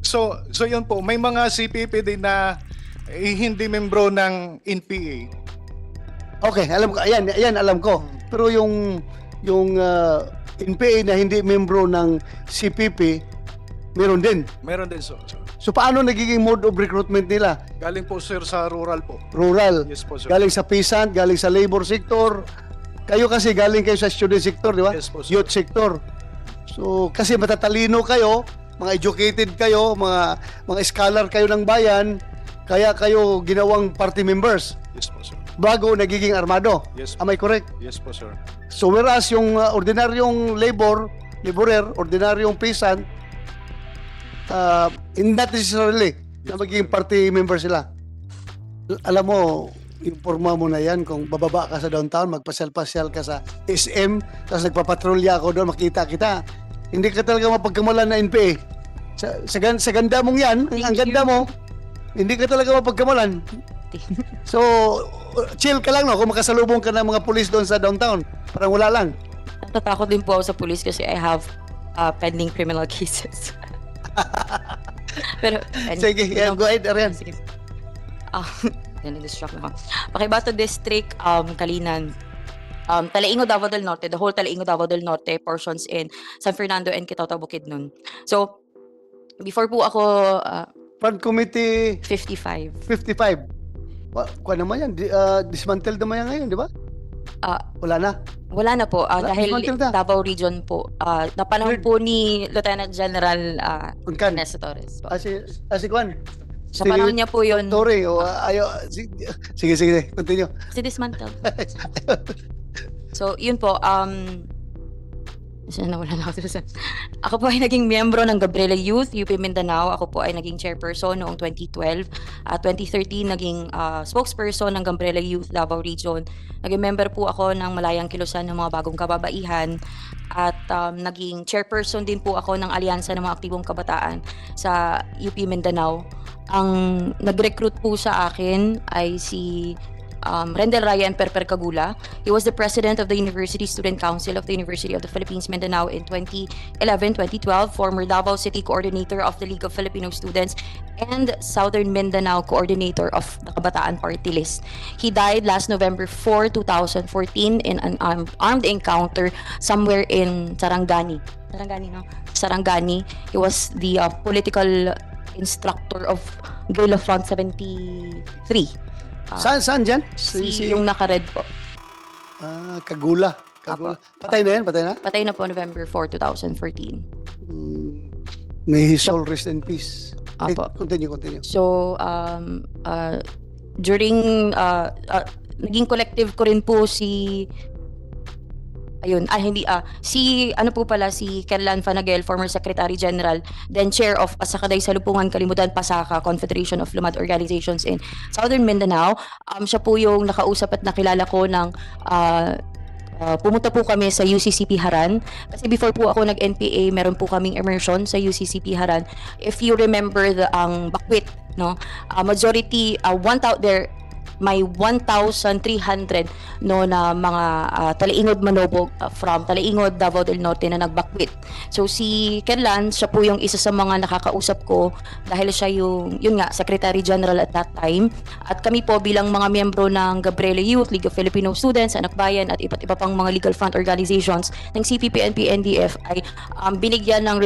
S4: So yun po, may mga CPP din na hindi membro ng NPA.
S1: Okay, alam ko. Ayan alam ko. Pero yung NPA na hindi membro ng CPP, meron din.
S4: Meron din, sir.
S1: So paano nagiging mode of recruitment nila?
S4: Galing po, sir, sa rural po.
S1: Rural.
S4: Yes po, sir.
S1: Galing sa peasant, galing sa labor sector. Kayo kasi galing kayo sa student sector, di ba?
S4: Yes po, sir.
S1: Youth sector. So kasi matatalino kayo, mga educated kayo, mga scholar kayo ng bayan, kaya kayo ginawang party members
S4: Yes po, sir.
S1: bago nagiging armado.
S4: Yes,
S1: Am I correct?
S4: yes po, sir.
S1: So whereas yung ordinaryong laborer, ordinaryong peasant, not necessarily na magiging party member sila. Alam mo, informa mo na yan kung bababa ka sa downtown, magpasyal-pasyal ka sa SM, tapos nagpapatrolya ako doon, makita kita. Hindi ka talaga mapagkamalan na NPA. Sa ganda mong yan, ang ganda mo, hindi ka talaga mapagkamalan. So, chill ka lang, no? Kung makasalubong ka ng mga pulis doon sa downtown, parang wala lang.
S2: Natatakot din po ako sa police kasi I have pending criminal cases. Pero,
S1: Sige, yeah, go ahead, Arian.
S2: Sige. Distract mo. Pakibata District, Kalinan, Talaingo, Davao del Norte, the whole Talaingo, Davao del Norte, portions in San Fernando and Kitao, Bukidnon. So, before po ako,
S1: Front Committee
S2: 55.
S1: 55. Kuha naman yan, dismantled naman yan ngayon, di ba? Wala na.
S2: Wala na po, dahil
S1: dismantled na.
S2: Davao Region po, napanahon po ni Lieutenant General
S1: Uncan.
S2: Ernesto Torres po.
S1: Si Kwan.
S2: Sa panahon niya po yun,
S1: Torre, sige, continue.
S2: si dismantled. So, yun po, nawala na ako. Ako po ay naging miyembro ng Gabriela Youth, UP Mindanao. Ako po ay naging chairperson noong 2012. 2013, naging spokesperson ng Gabriela Youth Davao Region. Naging member po ako ng Malayang Kilusan ng mga bagong kababaihan. At naging chairperson din po ako ng Alyansa ng mga Aktibong Kabataan sa UP Mindanao. Ang nag-recruit po sa akin ay si Rendel Raya and Perper Cagula. He was the president of the University Student Council of the University of the Philippines Mindanao in 2011-2012, former Davao City Coordinator of the League of Filipino Students, and Southern Mindanao Coordinator of the Kabataan Party List. He died last November 4, 2014 in an armed encounter somewhere in Sarangani. Sarangani. He was the political instructor of Guerrilla Front 73.
S1: Saan dyan?
S2: Yung naka-red po.
S1: Kagula. Patay na yan?
S2: Patay na po November 4, 2014.
S1: May his soul rest in peace.
S2: Apo.
S1: Continue.
S2: So, during, naging collective ko rin po si si Kerlan Fanagel, former Secretary General, then Chair of Pasakaday Salupungan Kalimutan Pasaka, Confederation of Lumad Organizations in Southern Mindanao. Siya po yung nakausap at nakilala ko ng pumunta po kami sa UCCP Haran. Kasi before po ako nag-NPA, meron po kaming immersion sa UCCP Haran. If you remember ang Bakwit, no? Majority, may 1,300 no na mga Talaingod Manobog from Talaingod, Davao del Norte na nagbakwit. So si Kerlan, siya po yung isa sa mga nakakausap ko dahil siya yun nga, Secretary General at that time. At kami po bilang mga miyembro ng Gabriela Youth, League of Filipino Students, Anak Bayan at iba't iba pang mga legal front organizations ng CPP, NP, NDF ay binigyan ng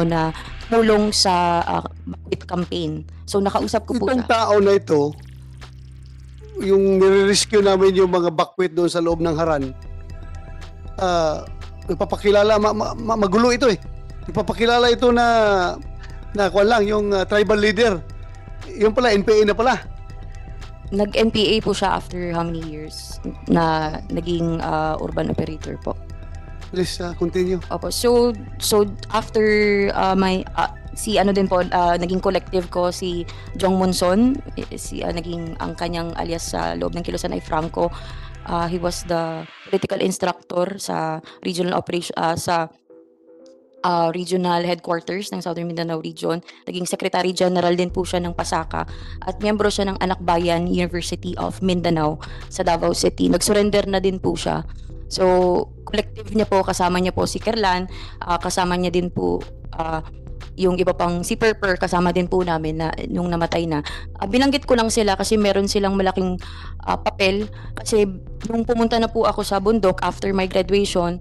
S2: na tulong sa bakwit campaign. So nakausap ko po
S1: Itong
S2: siya.
S1: tao na ito, yung nire-rescue namin yung mga bakwit doon sa loob ng Haran, nagpapakilala, magulo ito eh. Nagpapakilala ito na kuwan lang, yung tribal leader. Yung pala, NPA na pala.
S2: Nag-NPA po siya after how many years na naging urban operator po.
S1: Please, continue.
S2: Opo. So after naging collective ko si Jong Monson, naging ang kanyang alias sa loob ng Kilusan ay Franco. He was the political instructor sa regional operation regional headquarters ng Southern Mindanao Region. Naging Secretary General din po siya ng Pasaka at miyembro siya ng Anak Bayan University of Mindanao sa Davao City. Nag-surrender na din po siya. So, collective niya po, kasama niya po si Kerlan, kasama niya din po yung iba pang si Perper, kasama din po namin na nung namatay na. Binanggit ko lang sila kasi meron silang malaking papel kasi nung pumunta na po ako sa bundok after my graduation,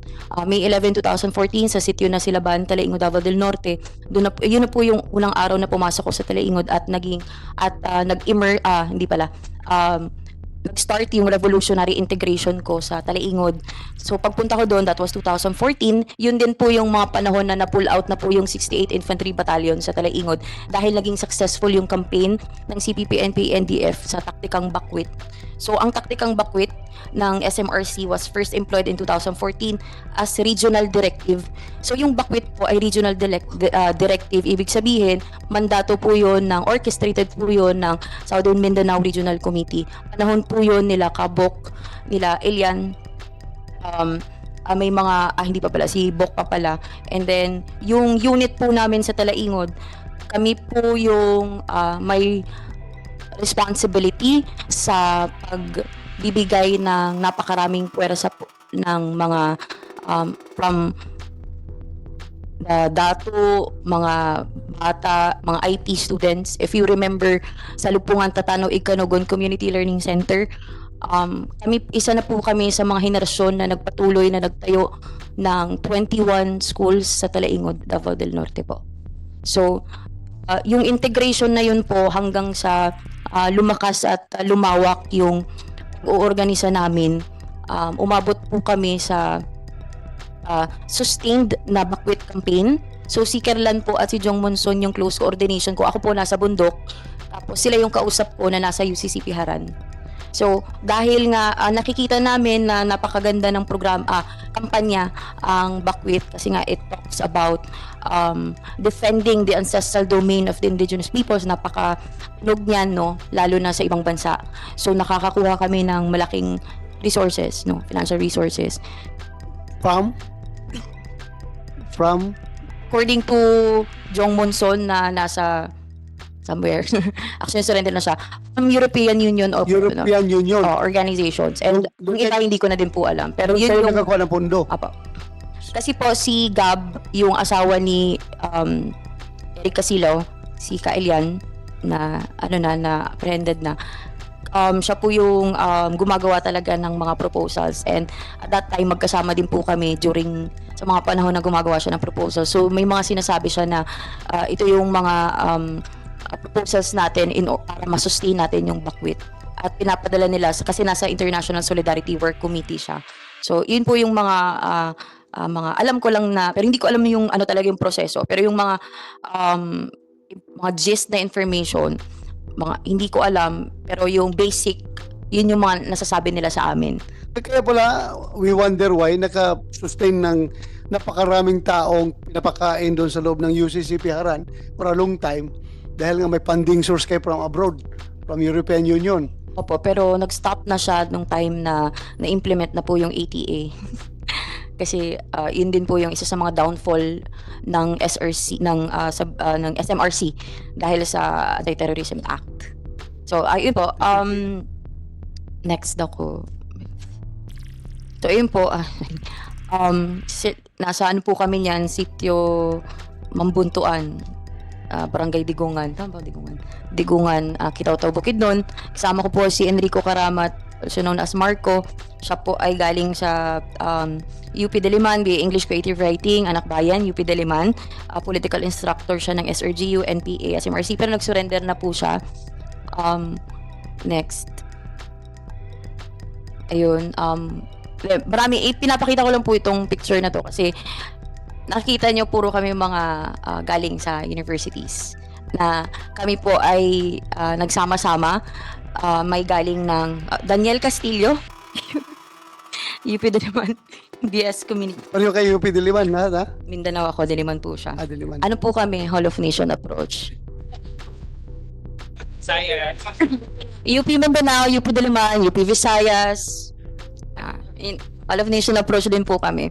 S2: May 11, 2014 sa sitio na Silaban, Talaingod, Davao del Norte. Yun na po yung unang araw na pumasok ko sa Talaingod at nag-start yung revolutionary integration ko sa Talaingod. So pagpunta ko doon, that was 2014, yun din po yung mga panahon na na-pull out na po yung 68 Infantry Battalion sa Talaingod dahil naging successful yung campaign ng CPP-NPA NDF sa taktikang Bakwit. So ang taktikang Bakwit ng SMRC was first employed in 2014 as regional directive. So yung Bakwit po ay regional directive, ibig sabihin mandato po yun orchestrated po yun ng Southern Mindanao Regional Committee. Panahon po yun nila Kabok, nila Elian, may mga, hindi pa pala, si Bok pa pala. And then, yung unit po namin sa Talaingod, kami po yung may responsibility sa pagbibigay ng napakaraming puwersa po ng mga from the dato, mga bata, mga IT students. If you remember, sa Lupungan Tatanaw Ikanogon Community Learning Center, isa na po kami sa mga henerasyon na nagpatuloy na nagtayo ng 21 schools sa Talaingod, Davao del Norte po. So, yung integration na yun po hanggang sa lumakas at lumawak yung pag-oorganisa namin, umabot po kami sa sustained na Bakwit campaign. So si Kerlan po at si Jong Monson yung close coordination ko. Ako po nasa bundok. Tapos sila yung kausap ko na nasa UCCP Haran. So dahil nga nakikita namin na napakaganda ng kampanya ang Bakwit kasi nga it talks about defending the ancestral domain of the indigenous peoples. Napakanog niyan, no? Lalo na sa ibang bansa. So nakakakuha kami ng malaking resources, no? Financial resources.
S1: From
S2: According to Jong Monson na nasa somewhere, actually surrender na siya, from European Union of
S1: European Union.
S2: organizations. And
S1: Doon-
S2: yung iba hindi ko na din po alam. Pero yun
S1: Kayo
S2: yung...
S1: nagkakuha ng pondo.
S2: Apo. Kasi po si Gab, yung asawa ni Eric Casilaw, si Kaelian, na apprehended na. Siya po yung gumagawa talaga ng mga proposals, and at that time magkasama din po kami sa mga panahon na gumagawa siya ng proposals. So may mga sinasabi siya na ito yung mga proposals natin para masustain natin yung Bakwit, at pinapadala nila kasi nasa International Solidarity Work Committee siya. So yun po yung mga alam ko lang na, pero hindi ko alam yung talaga yung proseso, pero yung mga gist na information, hindi ko alam, pero yung basic, yun yung mga nasasabi nila sa amin.
S1: Kaya pala, we wonder why naka-sustain ng napakaraming taong pinapakain doon sa loob ng UCCP Haran for a long time dahil nga may funding source kayo from abroad, from European Union.
S2: Opo, pero nag-stop na siya nung time na na-implement na po yung ATA. Kasi yun din po yung isa sa mga downfall ng SRC ng SMRC dahil sa Anti-Terrorism Act. So ayun po, next ako. So ayun po, nasa po kami niyan, sitio Mambuntuan, Barangay Digungan, tama ba Digungan? Digungan, Kitaw-Taw, Bukidnon. Kasama ko po si Enrico Karamat, also known as Marco. Siya po ay galing sa UP Diliman, BA English Creative Writing, Anak Bayan, UP Diliman. Political instructor siya ng SRGU, NPA, SMRC, pero nag-surrender na po siya. Next. Ayun, marami, pinapakita ko lang po itong picture na to kasi nakikita nyo puro kami mga galing sa universities na kami po ay nagsama-sama. May galing ng Daniel Castillo, UP Diliman, BS Community.
S1: Pareho kayo UP Diliman, ha?
S2: Mindanao ako, Diliman po siya.
S1: Diliman.
S2: Ano po kami, Hall of Nation approach. UP Mindanao, UP Diliman, UP Visayas. Hall of Nation approach din po kami.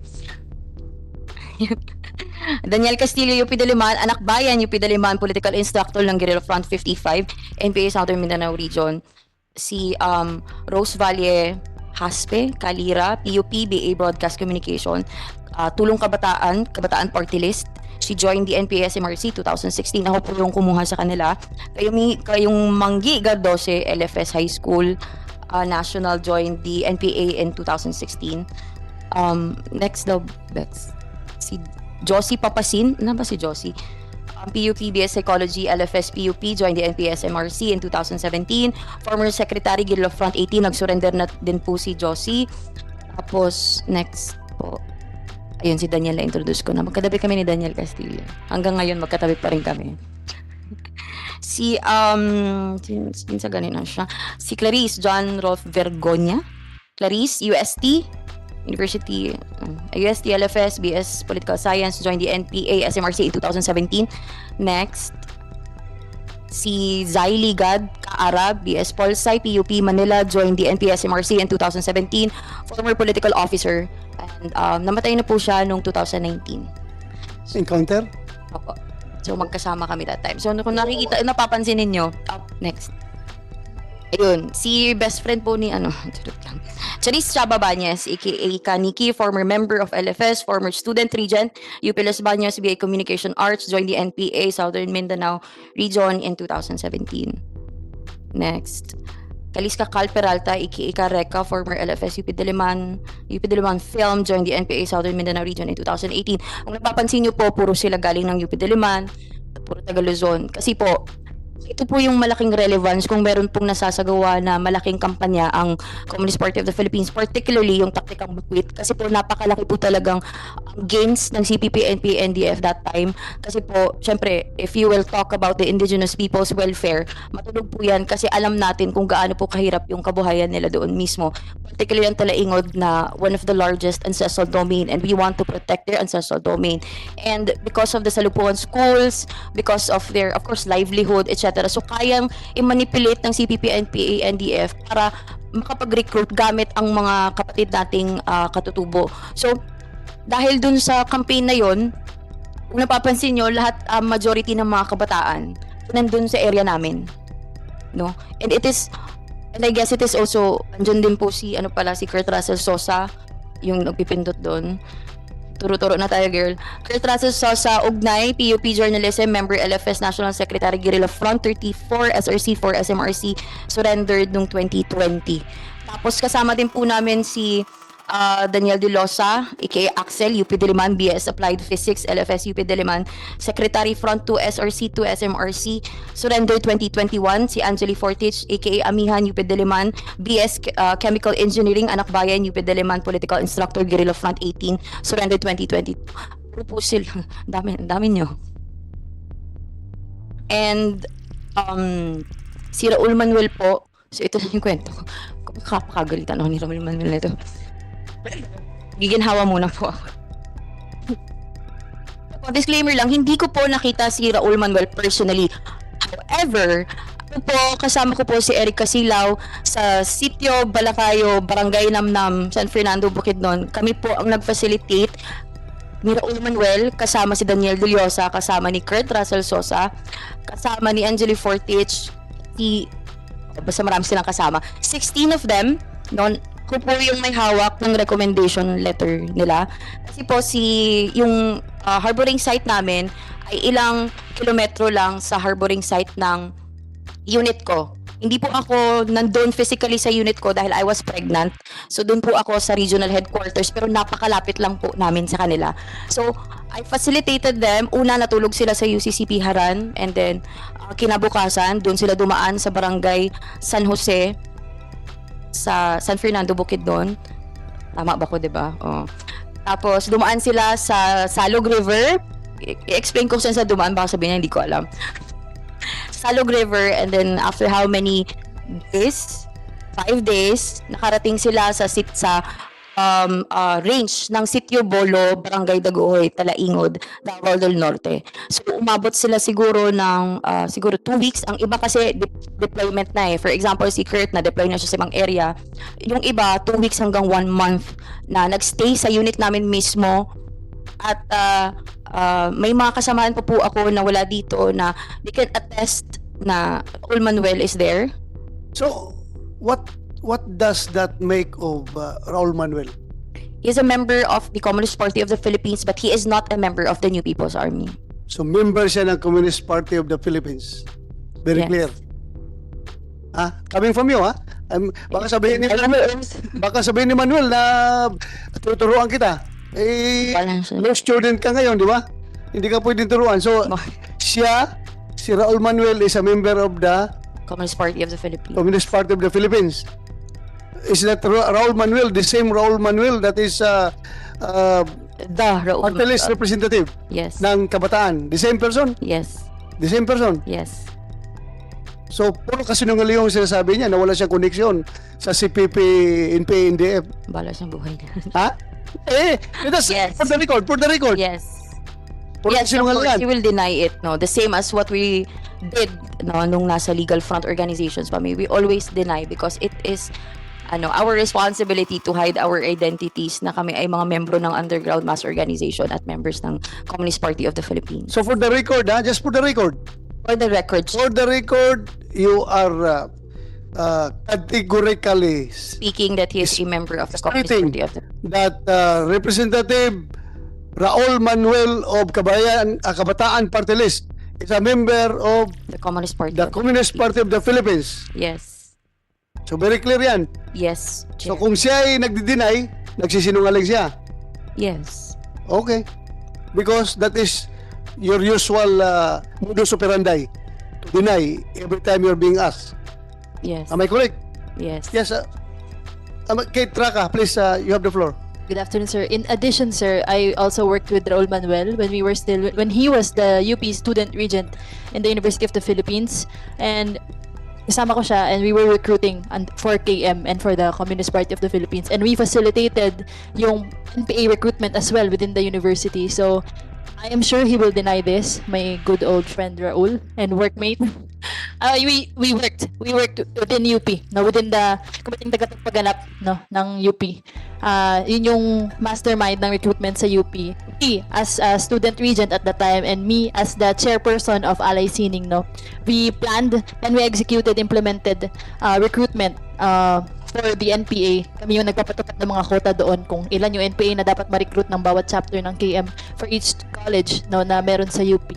S2: Daniel Castillo, UP Diliman, Anak Bayan, UP Diliman, political instructor ng Guerrero Front 55, NPA Southern Mindanao Region. Si Rose Valle Haspe, Kalira, PUP, BA Broadcast Communication, Tulong Kabataan Party List. She joined the NPA SMRC 2016. Ako po yung kumuha sa kanila. Kayong Manggi Gardose, LFS High School, National joined the NPA in 2016. Next daw, si Josie Papasin. Ano ba si Josie? PUP BS Psychology, LFS PUP, joined the NPS MRC in 2017. Former Secretary Guerrilla Front 18, nag-surrender na din po si Josie. Tapos, next po, ayun si Daniel na introduce ko na. Magkatabi kami ni Daniel Castillo. Hanggang ngayon, magkatabi pa rin kami. Sa ganun na siya. Si Clarice John Rolf Vergonia. Clarice, UST, University, UST, LFS, BS Political Science, joined the NPA SMRC in 2017. Next, si Zai Ligad Kaarab, BS Polsci, PUP Manila, joined the NPA SMRC in 2017. Former political officer. And namatay na po siya noong 2019.
S1: Encounter?
S2: Opo. So magkasama kami that time. So kung nakikita, napapansin ninyo, next. Ayun, si best friend po ni charot lang. Charis Chaba Banyes, aka Kaniki, former member of LFS, former student regent, UP Las Bañas, BA Communication Arts, joined the NPA Southern Mindanao region in 2017. Next. Kaliska Cal Peralta, aka Kareka, former LFS UP Diliman Film, joined the NPA Southern Mindanao region in 2018. Kung napapansin nyo po, puro sila galing ng UP Diliman, puro taga Luzon. Kasi po, ito po yung malaking relevance kung meron pong nasasagawa na malaking kampanya ang Communist Party of the Philippines, particularly yung taktikang bukwit, kasi po napakalaki po talagang gains ng CPP, NP, NDF that time. Kasi po, syempre, if you will talk about the indigenous people's welfare, matulog po yan kasi alam natin kung gaano po kahirap yung kabuhayan nila doon mismo. Particularly ang Talaingod na one of the largest ancestral domain, and we want to protect their ancestral domain. And because of the Salupuan schools, because of their, of course, livelihood, etc. So, kayang i-manipulate ng CPP, NPA, NDF para makapag-recruit gamit ang mga kapatid nating katutubo. So, dahil dun sa campaign na yon, kung napapansin nyo, lahat, majority ng mga kabataan, nandun sa area namin. No? And it is, and I guess it is also, andyan din po si Kurt Russell Sosa, yung nagpipindot doon. Turo-turo na tayo, girl. Kurt Russell Sosa, Ugnay, PUP Journalism, member LFS National Secretary Guerrilla Front 34, SRC4, SMRC, surrendered noong 2020. Tapos kasama din po namin si Daniel De Losa, aka Axel, UP Diliman, BS Applied Physics, LFS UP Diliman, Secretary Front 2, SRC2, SMRC, surrender 2021, si Angeli Fortich, aka Amihan, UP Diliman, BS Chemical Engineering, Anak Bayan, UP Diliman, Political Instructor, Guerrilla Front 18, surrender 2020. Proposal, dami nyo. And, si Raul Manuel po, so ito na yung kwento. Kapakagalitan ako ni Raul Manuel na ito. Giginhawa muna po ako. Disclaimer lang, hindi ko po nakita si Raul Manuel personally. However, kasama ko po si Eric Casilaw sa Sitio Balacayo, Barangay Namnam, San Fernando, Bukidnon. Kami po ang nag-facilitate ni Raul Manuel, kasama si Daniel De Losa, kasama ni Kurt Russell Sosa, kasama ni Angeli Fortich, basta marami silang kasama. 16 of them, ko po yung may hawak ng recommendation letter nila. Kasi po yung harboring site namin ay ilang kilometro lang sa harboring site ng unit ko. Hindi po ako nandun physically sa unit ko dahil I was pregnant. So doon po ako sa regional headquarters, pero napakalapit lang po namin sa kanila. So I facilitated them. Una, natulog sila sa UCCP Haran, and then kinabukasan doon sila dumaan sa barangay San Jose sa San Fernando, Bukidnon. Tama ba ko, diba? Oh. Tapos, dumaan sila sa Salog River. I-explain ko saan sa dumaan, baka sabihin niya, hindi ko alam. Salog River, and then after how many days? 5 days, nakarating sila sa range ng Sitio Bolo, Barangay Daguhoy, Talaingod, Davao del Norte. So umabot sila siguro ng 2 weeks. Ang iba kasi deployment na eh. For example, si Kurt na deploy na siya sa ibang area. Yung iba 2 weeks hanggang 1 month na nagstay sa unit namin mismo. At may mga kasamahan po ako na wala dito na they can attest na Raul Manuel is there.
S1: So, what does that make of Raul Manuel?
S2: He is a member of the Communist Party of the Philippines, but he is not a member of the New People's Army.
S1: So, member siya ng Communist Party of the Philippines. Very
S2: Yes.
S1: clear. Coming from you, baka sabihin ni Manuel na tuturuan kita.
S2: Wala siya.
S1: Law student ka ngayon, di ba? Hindi ka pwedeng turuan. So, siya, si Raul Manuel is a member of the
S2: Communist Party of the Philippines.
S1: Communist Party of the Philippines. Is that Raul Manuel, the same Raul Manuel that is
S2: The Raul.
S1: party list representative
S2: Yes.
S1: ng Kabataan? The same person?
S2: Yes.
S1: The same person?
S2: Yes.
S1: So, puro kasinungaling yung sinasabi niya na wala siyang koneksyon sa CPP, NPA, NDF.
S2: Bala siyang buhay niya.
S1: Ha? That's
S2: Yes.
S1: for the record, for the record.
S2: Yes.
S1: Puro
S2: Yes, of
S1: kasinungaling
S2: course,
S1: yan.
S2: you will deny it, no? The same as what we did, no, nung nasa legal front organizations pa. We always deny because it is our responsibility to hide our identities na kami ay mga membro ng underground mass organization at members ng Communist Party of the Philippines.
S1: So, for the record, just for the record,
S2: For the record,
S1: for the record, you are categorically
S2: speaking that he is a member of the Communist
S1: Stating
S2: Party of the
S1: that Representative Raul Manuel of Kabataan Party List is a member of
S2: Communist Party.
S1: the
S2: of the
S1: Communist Party of the Philippines.
S2: Yes.
S1: So very clear yan.
S2: Yes.
S1: So
S2: Chair.
S1: kung siya ay nagdi-deny, nagsisinungaling siya.
S2: Yes.
S1: Okay. Because that is your usual modus operandi to deny every time you're being asked.
S2: Yes.
S1: Am I correct?
S2: Yes.
S1: Yes. Kate Traka, please, you have the floor.
S9: Good afternoon, sir. In addition, sir, I also worked with Raul Manuel when he was the UP student regent in the University of the Philippines, and kasama ko siya, and we were recruiting for KM and for the Communist Party of the Philippines, and we facilitated yung NPA recruitment as well within the university. So I am sure he will deny this, my good old friend Raul and workmate. We worked within UP, no, within the Committee Tagapagpanap, no, ng UP. Yun yung mastermind ng recruitment sa UP. Me as a student regent at the time, and me as the chairperson of Alay Sining, no, we planned and we implemented recruitment for the NPA. Kami yung nagpapatupad ng mga quota doon kung ilan yung NPA na dapat ma-recruit ng bawat chapter ng KM for each college, no, na meron sa UP.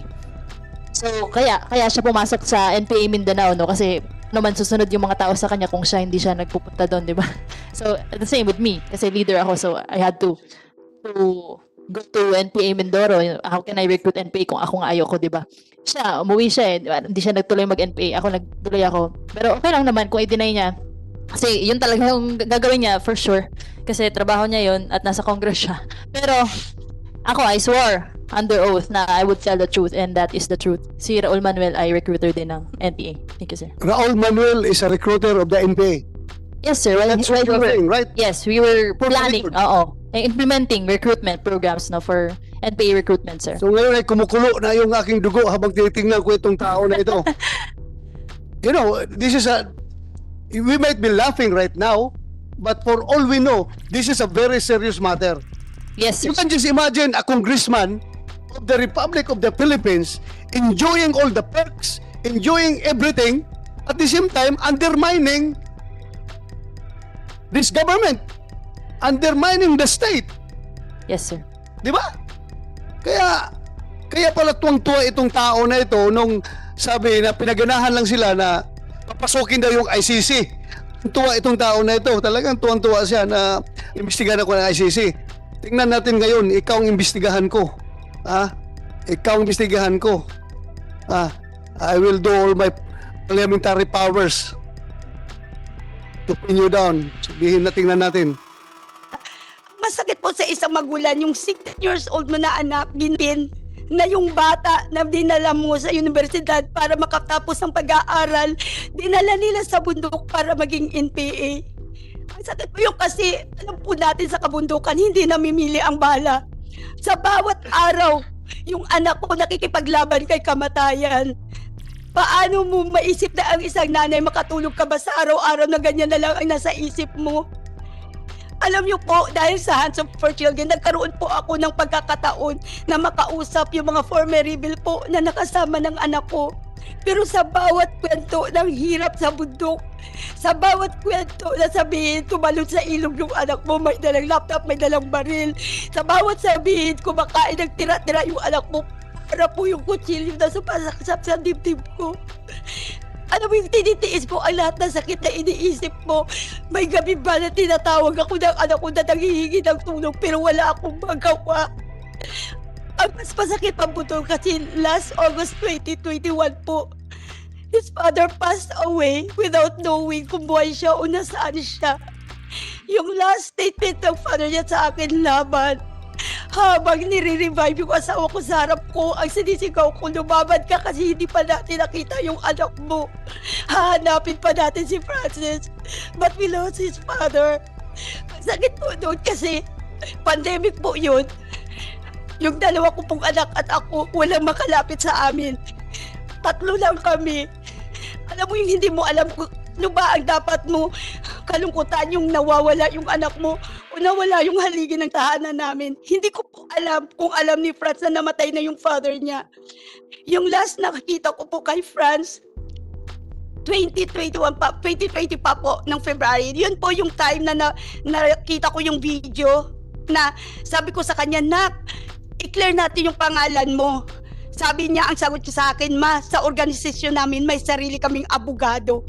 S9: So kaya siya pumasok sa NPA Mindanao, no, kasi naman susunod yung mga tao sa kanya kung siya hindi siya nagpupunta doon, di ba? So the same with me, kasi leader ako, so I had to go to NPA Mindoro. How can I recruit NPA kung ako nga ayoko, di ba? Umuwi siya, di ba? Hindi siya nagtuloy mag-NPA, ako nagtuloy ako. Pero okay lang naman kung i-deny niya, kasi yun talaga yung gagawin niya for sure, kasi trabaho niya yun at nasa Congress siya. Pero ako, I swore under oath na I would tell the truth, and that is the truth. Si Raul Manuel ay recruiter din ng NPA. Thank you, sir.
S1: Raul Manuel is a recruiter of the NPA.
S9: Yes, sir. Well,
S1: That's what
S9: we
S1: you're
S9: were,
S1: saying, right?
S9: yes, we were
S1: For the
S9: planning,
S1: record.
S9: implementing recruitment programs, no, for NPA recruitment, sir.
S1: So ngayon ay kumukulo na yung aking dugo habang tinitingnan ko itong tao na ito. You know, this is we might be laughing right now, but for all we know, this is a very serious matter.
S9: Yes, sir.
S1: You can just imagine a congressman of the Republic of the Philippines enjoying all the perks, enjoying everything, at the same time undermining this government, undermining the state.
S9: Yes, sir.
S1: Di ba? Kaya pala tuwang-tuwa itong tao na ito nung sabi na pinaganahan lang sila na papasukin daw yung ICC. Tuwa itong tao na ito. Talagang tuwang-tuwa siya na imbestigahan ako ng ICC. Tingnan natin ngayon, ikaw ang imbestigahan ko. Ikaw ang imbestigahan ko. I will do all my parliamentary powers to pin you down. Sabihin na, tingnan natin.
S3: Masakit po sa isang magulang yung 16 years old mo na anak, ginpin, na yung bata na dinala mo sa universidad para makatapos ng pag-aaral, dinala nila sa bundok para maging NPA. Ang sakit po yung kasi, alam po natin sa kabundukan, hindi namimili ang bala. Sa bawat araw, yung anak ko nakikipaglaban kay kamatayan. Paano mo maisip na ang isang nanay makatulog ka ba sa araw-araw na ganyan na lang ang nasa isip mo? Alam niyo po, dahil sa Hands Up for Children, nagkaroon po ako ng pagkakataon na makausap yung mga former rebel po na nakasama ng anak ko. Pero sa bawat kwento ng hirap sa bundok, sa bawat kwento na sabihin, tumalon sa ilog yung anak mo, may dalang laptop, may dalang baril. Sa bawat sabihin, kumakain ng tira-tira yung anak mo, para po yung kutsilyo na sumasaksak sa dibdib ko. Ano mo yung tinitiis mo ang lahat ng sakit na iniisip mo? May gabi ba na tinatawag ako ng anak ko na nanghihingi ng tulong pero wala akong magawa? Ang mas masakit pa po to kasi last August 2021 po, his father passed away without knowing kung buhay siya o nasaan siya. Yung last statement ng father niya sa akin laban, habang nire-revive yung asawa ko sa harap ko, ang sinisigaw ko, lumaban ka kasi hindi pa natin nakita yung anak mo. Hahanapin pa natin si Francis. But we lost his father. Ang sakit po doon kasi pandemic po yun. Yung dalawa ko pong anak at ako, walang makalapit sa amin. 3 lang kami. Alam mo yung hindi mo alam kung ano ba ang dapat mo kalungkutan, yung nawawala yung anak mo o nawala yung haligi ng tahanan namin. Hindi ko po alam kung alam ni Franz na namatay na yung father niya. Yung last nakakita ko po kay Franz, 2020 pa po ng February. Yun po yung time na nakita ko yung video na sabi ko sa kanya, Nak, i-clear natin yung pangalan mo. Sabi niya, ang sagot niya sa akin, Ma, sa organisasyon namin may sarili kaming abogado.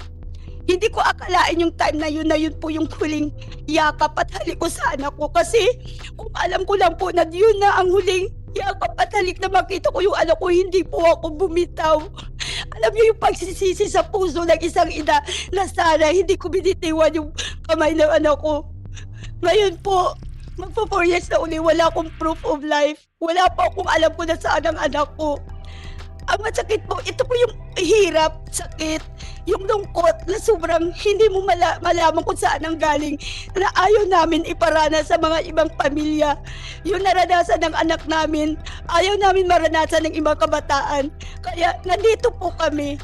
S3: Hindi ko akalain yung time na yun po yung huling yakap at halik ko sa anak ko. Kasi kung alam ko lang po na yun na ang huling yakap at halik na makita ko yung anak ko, hindi po ako bumitaw. Alam niyo yung pagsisisi sa puso ng isang ina na sana hindi ko binitiwan yung kamay ng anak ko. Ngayon po, magpo 4 years na uli, wala akong proof of life. Wala pa akong alam ko na saan ang anak ko. Ang masakit po, ito po yung hirap, sakit, yung lungkot na sobrang hindi mo malaman kung saan ang galing, na ayaw namin iparana sa mga ibang pamilya. Yung naranasan ng anak namin, ayaw namin maranasan ng ibang kabataan. Kaya nandito po kami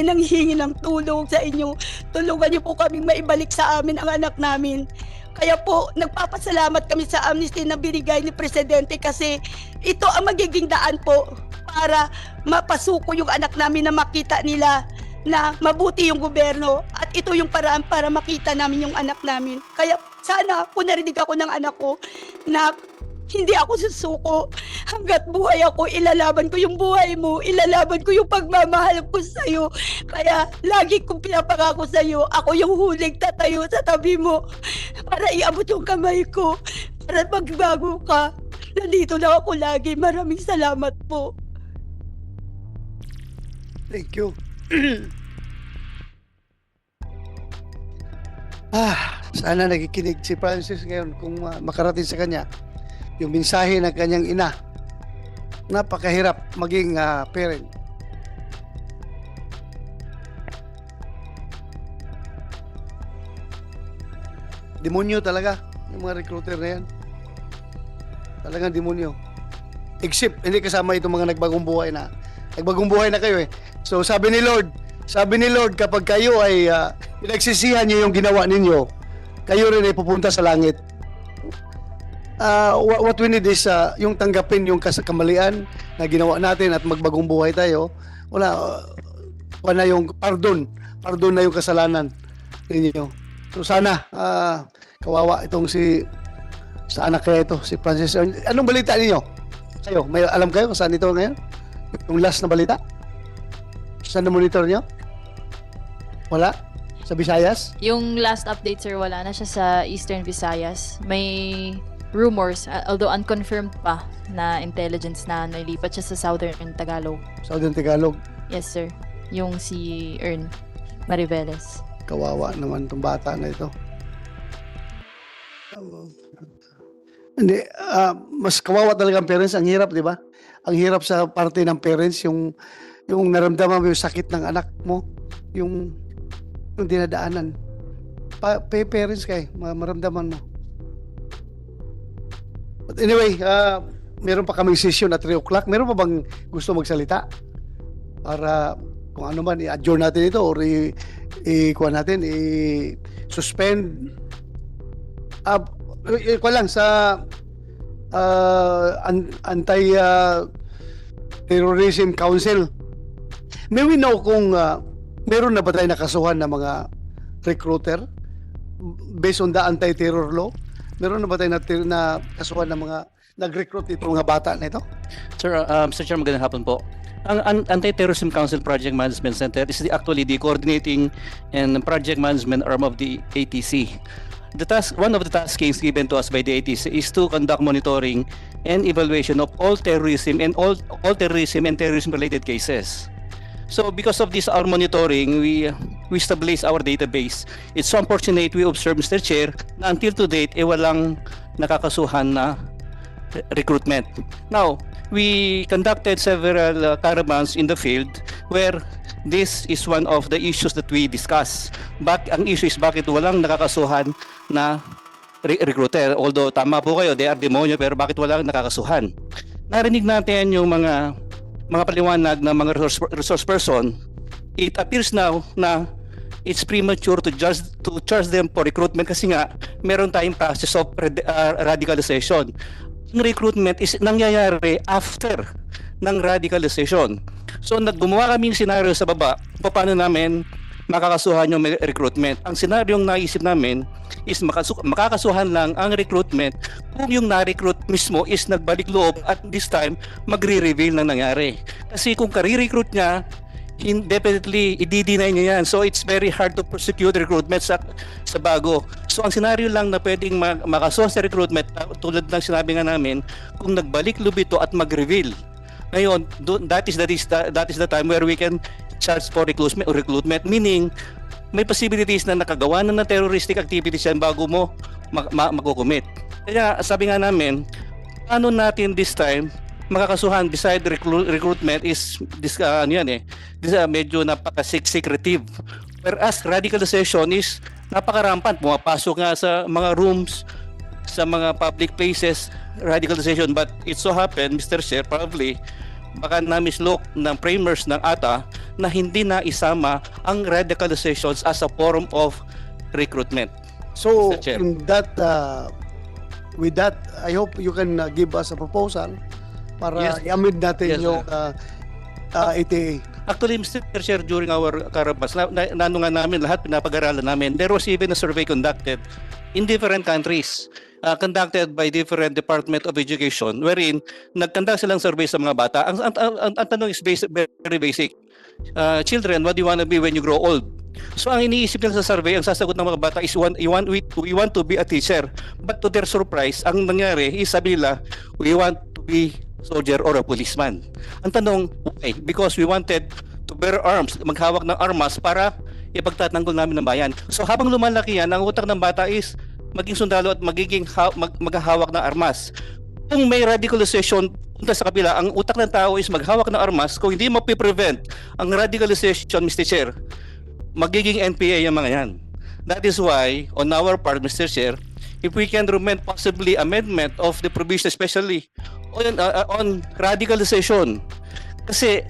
S3: nanghihingi ng tulong sa inyo. Tulungan niyo po kaming maibalik sa amin ang anak namin. Kaya po, nagpapasalamat kami sa amnesty na binigay ni Presidente kasi ito ang magiging daan po para mapasuko yung anak namin na makita nila na mabuti yung gobyerno at ito yung paraan para makita namin yung anak namin. Kaya sana kung narinig ako ng anak ko na hindi ako susuko. Hanggat buhay ako, ilalaban ko yung buhay mo, ilalaban ko yung pagmamahal ko sa'yo. Kaya lagi kong pinapangako sa'yo, ako yung huling tatayo sa tabi mo para iabot yung kamay ko, para magbago ka. Nandito lang ako lagi. Maraming salamat po.
S1: Thank you. Sana nakikinig si Francis ngayon kung makarating sa kanya yung mensahe ng kanyang ina. Napakahirap maging parent. Demonyo talaga yung mga recruiter na yan. Talagang demonyo. Except, hindi kasama itong mga nagbagong buhay na. Nagbagong buhay na kayo eh. So sabi ni Lord, kapag kayo ay pinagsisihan niyo yung ginawa ninyo, kayo rin ay pupunta sa langit. What we need is yung tanggapin yung kamalian na ginawa natin at magbagong buhay tayo. Wala na yung pardon na yung kasalanan ninyo. So sana kawawa itong sa anak kaya ito, si Francis. Anong balita ninyo? Kayo, may alam kayo kung saan ito ngayon? Yung last na balita? Saan na monitor nyo? Wala? Sa Visayas?
S9: Yung last update, sir, wala na siya sa Eastern Visayas. May rumors, although unconfirmed pa, na intelligence na nailipat siya sa Southern Tagalog.
S1: Southern Tagalog?
S9: Yes, sir. Yung si Ern Mariveles.
S1: Kawawa naman itong bata na ito. Hindi, mas kawawa talaga ang parents. Ang hirap, di ba? Ang hirap sa parte ng parents, yung naramdaman mo yung sakit ng anak mo, yung dinadaanan. Parents kayo, maramdaman mo. But anyway, meron pa kaming session at 3 o'clock. Meron pa bang gusto magsalita? Para kung ano man, i-adjourn natin ito or i-kuha natin, i-suspend. Kuha lang sa Anti-Terrorism Council. May we know kung meron na ba tayo nakasuhan ng mga recruiter based on the anti-terror law? Meron na ba tayo na kasuhan ng mga nag-recruit itong mga bata na ito?
S10: Sir, Mr. Chair, magandang hapon po. Ang Anti-Terrorism Council Project Management Center is actually the coordinating and project management arm of the ATC. one of the tasks given to us by the ATC is to conduct monitoring and evaluation of all terrorism and terrorism related cases. So because of this our monitoring, we established our database. It's so unfortunate we observe, Mr. Chair, na until to date walang nakakasuhan na recruitment. Now, we conducted several caravans in the field where this is one of the issues that we discuss. Ang issue is bakit walang nakakasuhan na recruiter. Although tama po kayo, they are demonyo, pero bakit walang nakakasuhan? Narinig natin yung mga paliwanag ng mga resource person. It appears now na it's premature to charge them for recruitment kasi nga meron tayong process of radicalization. Ang recruitment is nangyayari after ng radicalization. So gumawa kaming senaryo sa baba kung paano namin makakasuhan yung recruitment. Ang senaryong naisip namin is makakasuhan lang ang recruitment kung yung na-recruit mismo is nagbalik loob at this time magre-reveal ng nangyari. Kasi kung kare-recruit niya, definitely i-deny niya yan. So it's very hard to prosecute recruitment sa bago. So ang senaryo lang na pwedeng makasuhan sa recruitment, tulad ng sinabi nga namin, kung nagbalik loob ito at mag-reveal. Ngayon, that is the time where we can charge for recruitment, meaning may possibilities na nakagawa na ng terroristic activities yan bago mo magkukumit. Kaya sabi nga namin, ano natin this time makakasuhan beside recruitment is medyo napaka-secretive. Whereas radicalization is napaka-rampant, pumapasok nga sa mga rooms, sa mga public places, radicalization. But it so happened, Mr. Chair, probably baka namislok ng framers ng ATA na hindi na isama ang radicalizations as a form of recruitment.
S1: So,
S10: Mr. Chair.
S1: in that, with that, I hope you can give us a proposal para
S10: Yes.
S1: i-amend natin
S10: Yes,
S1: yung ATA.
S10: Actually, Mr. Chair, during our caravans, nano nga namin lahat, pinapag-aralan namin. There was even a survey conducted in different countries, conducted by different Department of Education, wherein nag-conduct silang survey sa mga bata. Ang tanong is very basic. Children, what do you want to be when you grow old? So ang iniisip nila sa survey, ang sasagot ng mga bata is we want to be a teacher. But to their surprise, ang nangyari is sabi nila, we want to be soldier or a policeman. Ang tanong, why? Because we wanted to bear arms, maghawak ng armas para ipagtatanggol namin ng bayan. So habang lumalaki yan, ang utak ng bata is maging sundalo at maghahawak ng armas. Kung may radicalization punta sa kabila, ang utak ng tao is maghawak ng armas. Kung hindi mapiprevent ang radicalization, Mr. Chair, magiging NPA yung mga yan. That is why, on our part, Mr. Chair, if we can recommend possibly amendment of the provision, especially on radicalization. Kasi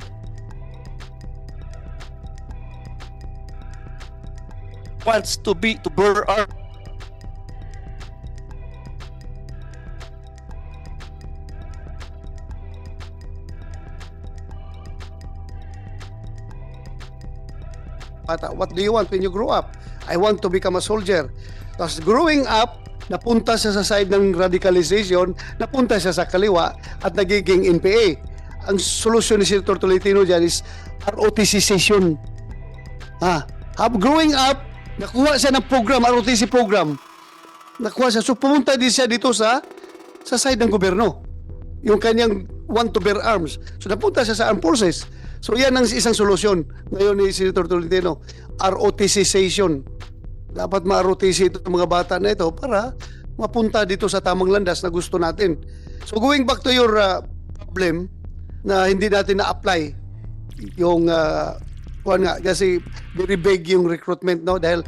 S10: wants to bear arms.
S1: Bata, what do you want when you grow up? I want to become a soldier. Tapos growing up, napunta siya sa side ng radicalization, napunta siya sa kaliwa at nagiging NPA. Ang solusyon ni Senator Tolentino dyan is ROTC session. Growing up, nakuha siya ng program, ROTC program. Nakuha siya. So pumunta din siya dito sa side ng gobyerno. Yung kanyang want to bear arms. So napunta siya sa armed forces. So yan ang isang solusyon ngayon ni Senator Tolentino. ROTC session. Dapat ma-ROTC ito ng mga bata na ito para mapunta dito sa tamang landas na gusto natin. So going back to your problem na hindi natin na-apply yung kasi very big yung recruitment, no, dahil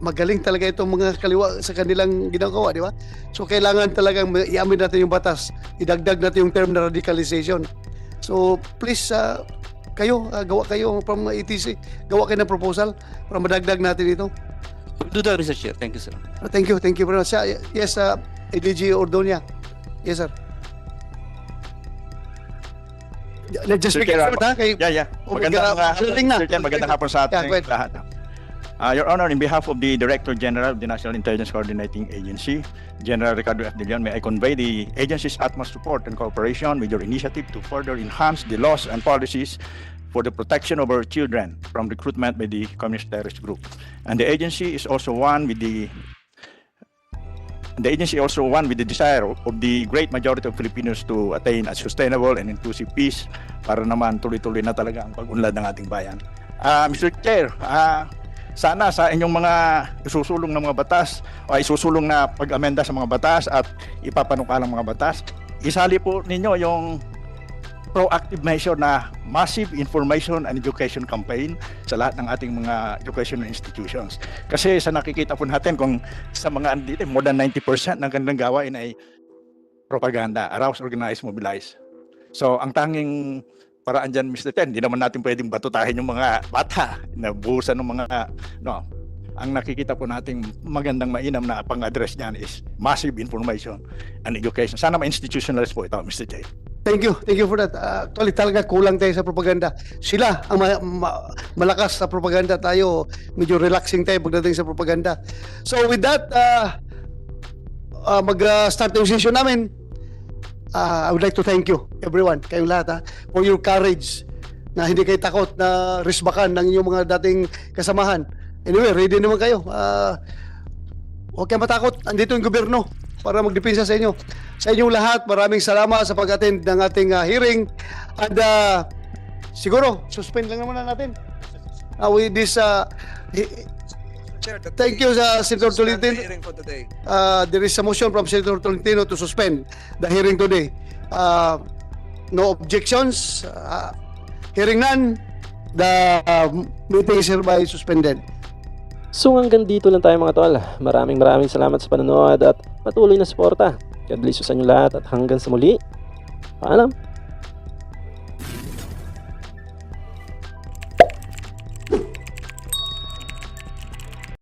S1: magaling talaga itong mga kaliwa sa kanilang ginagawa, di ba? So kailangan talagang i-amin natin yung batas, idagdag natin yung term na radicalization. So please gawa kayo from ETC, gawa kayo ng proposal para madagdag natin ito.
S10: Do that, Mr. Chair. Thank you, sir.
S1: Thank you very much. Yes, ADG Ordonia. Yes, sir. Just make it short, ha?
S11: Magandang hapon sa
S1: Yeah,
S11: ating
S1: go ahead.
S11: lahat. Your Honor, in behalf of the Director General of the National Intelligence Coordinating Agency, General Ricardo F. De Leon, may I convey the agency's utmost support and cooperation with your initiative to further enhance the laws and policies for the protection of our children from recruitment by the communist terrorist group. And the agency is also one with the The agency also one with the desire of the great majority of Filipinos to attain a sustainable and inclusive peace para naman tuloy-tuloy na talaga ang pag-unlad ng ating bayan. Mr. Chair, sana sa inyong mga isusulong na mga batas o isusulong na pag-amenda sa mga batas at ipapanukalang mga batas, isali po ninyo yung proactive measure na massive information and education campaign sa lahat ng ating mga educational institutions. Kasi sa nakikita po natin kung sa mga andito, more than 90% ng kanilang gawain ay propaganda, arouse, organize, mobilize. So ang tanging paraan dyan, Mr. Ten, hindi naman natin pwedeng batutahin yung mga bata na buhusan ng mga, ang nakikita po nating magandang mainam na pang-address niyan is massive information and education. Sana ma-institutionalize po ito, Mr. J.
S1: Thank you for that. Actually, talaga kulang tayo sa propaganda. Sila ang malakas sa propaganda, tayo medyo relaxing tayo pagdating sa propaganda. So with that, mag-start yung session namin. I would like to thank you, everyone, kayong lahat, for your courage na hindi kayo takot na risbakan ng inyong mga dating kasamahan. Anyway, ready naman kayo. Huwag kayong matakot. Andito yung gobyerno para magdepensa sa inyo. Sa inyong lahat, maraming salamat sa pag-attend ng ating hearing. And siguro, suspend lang naman natin. With this,
S8: Chair,
S1: thank you, Senator
S8: suspend the
S1: Tolentino.
S8: hearing for today.
S1: There is a motion from Senator Tolentino to suspend the hearing today. No objections. Hearing none, the meeting is hereby suspended.
S12: So hanggang dito lang tayo mga tol. Maraming salamat sa panonood at patuloy na suporta. God bless you sa inyo lahat at hanggang sa muli. Paalam!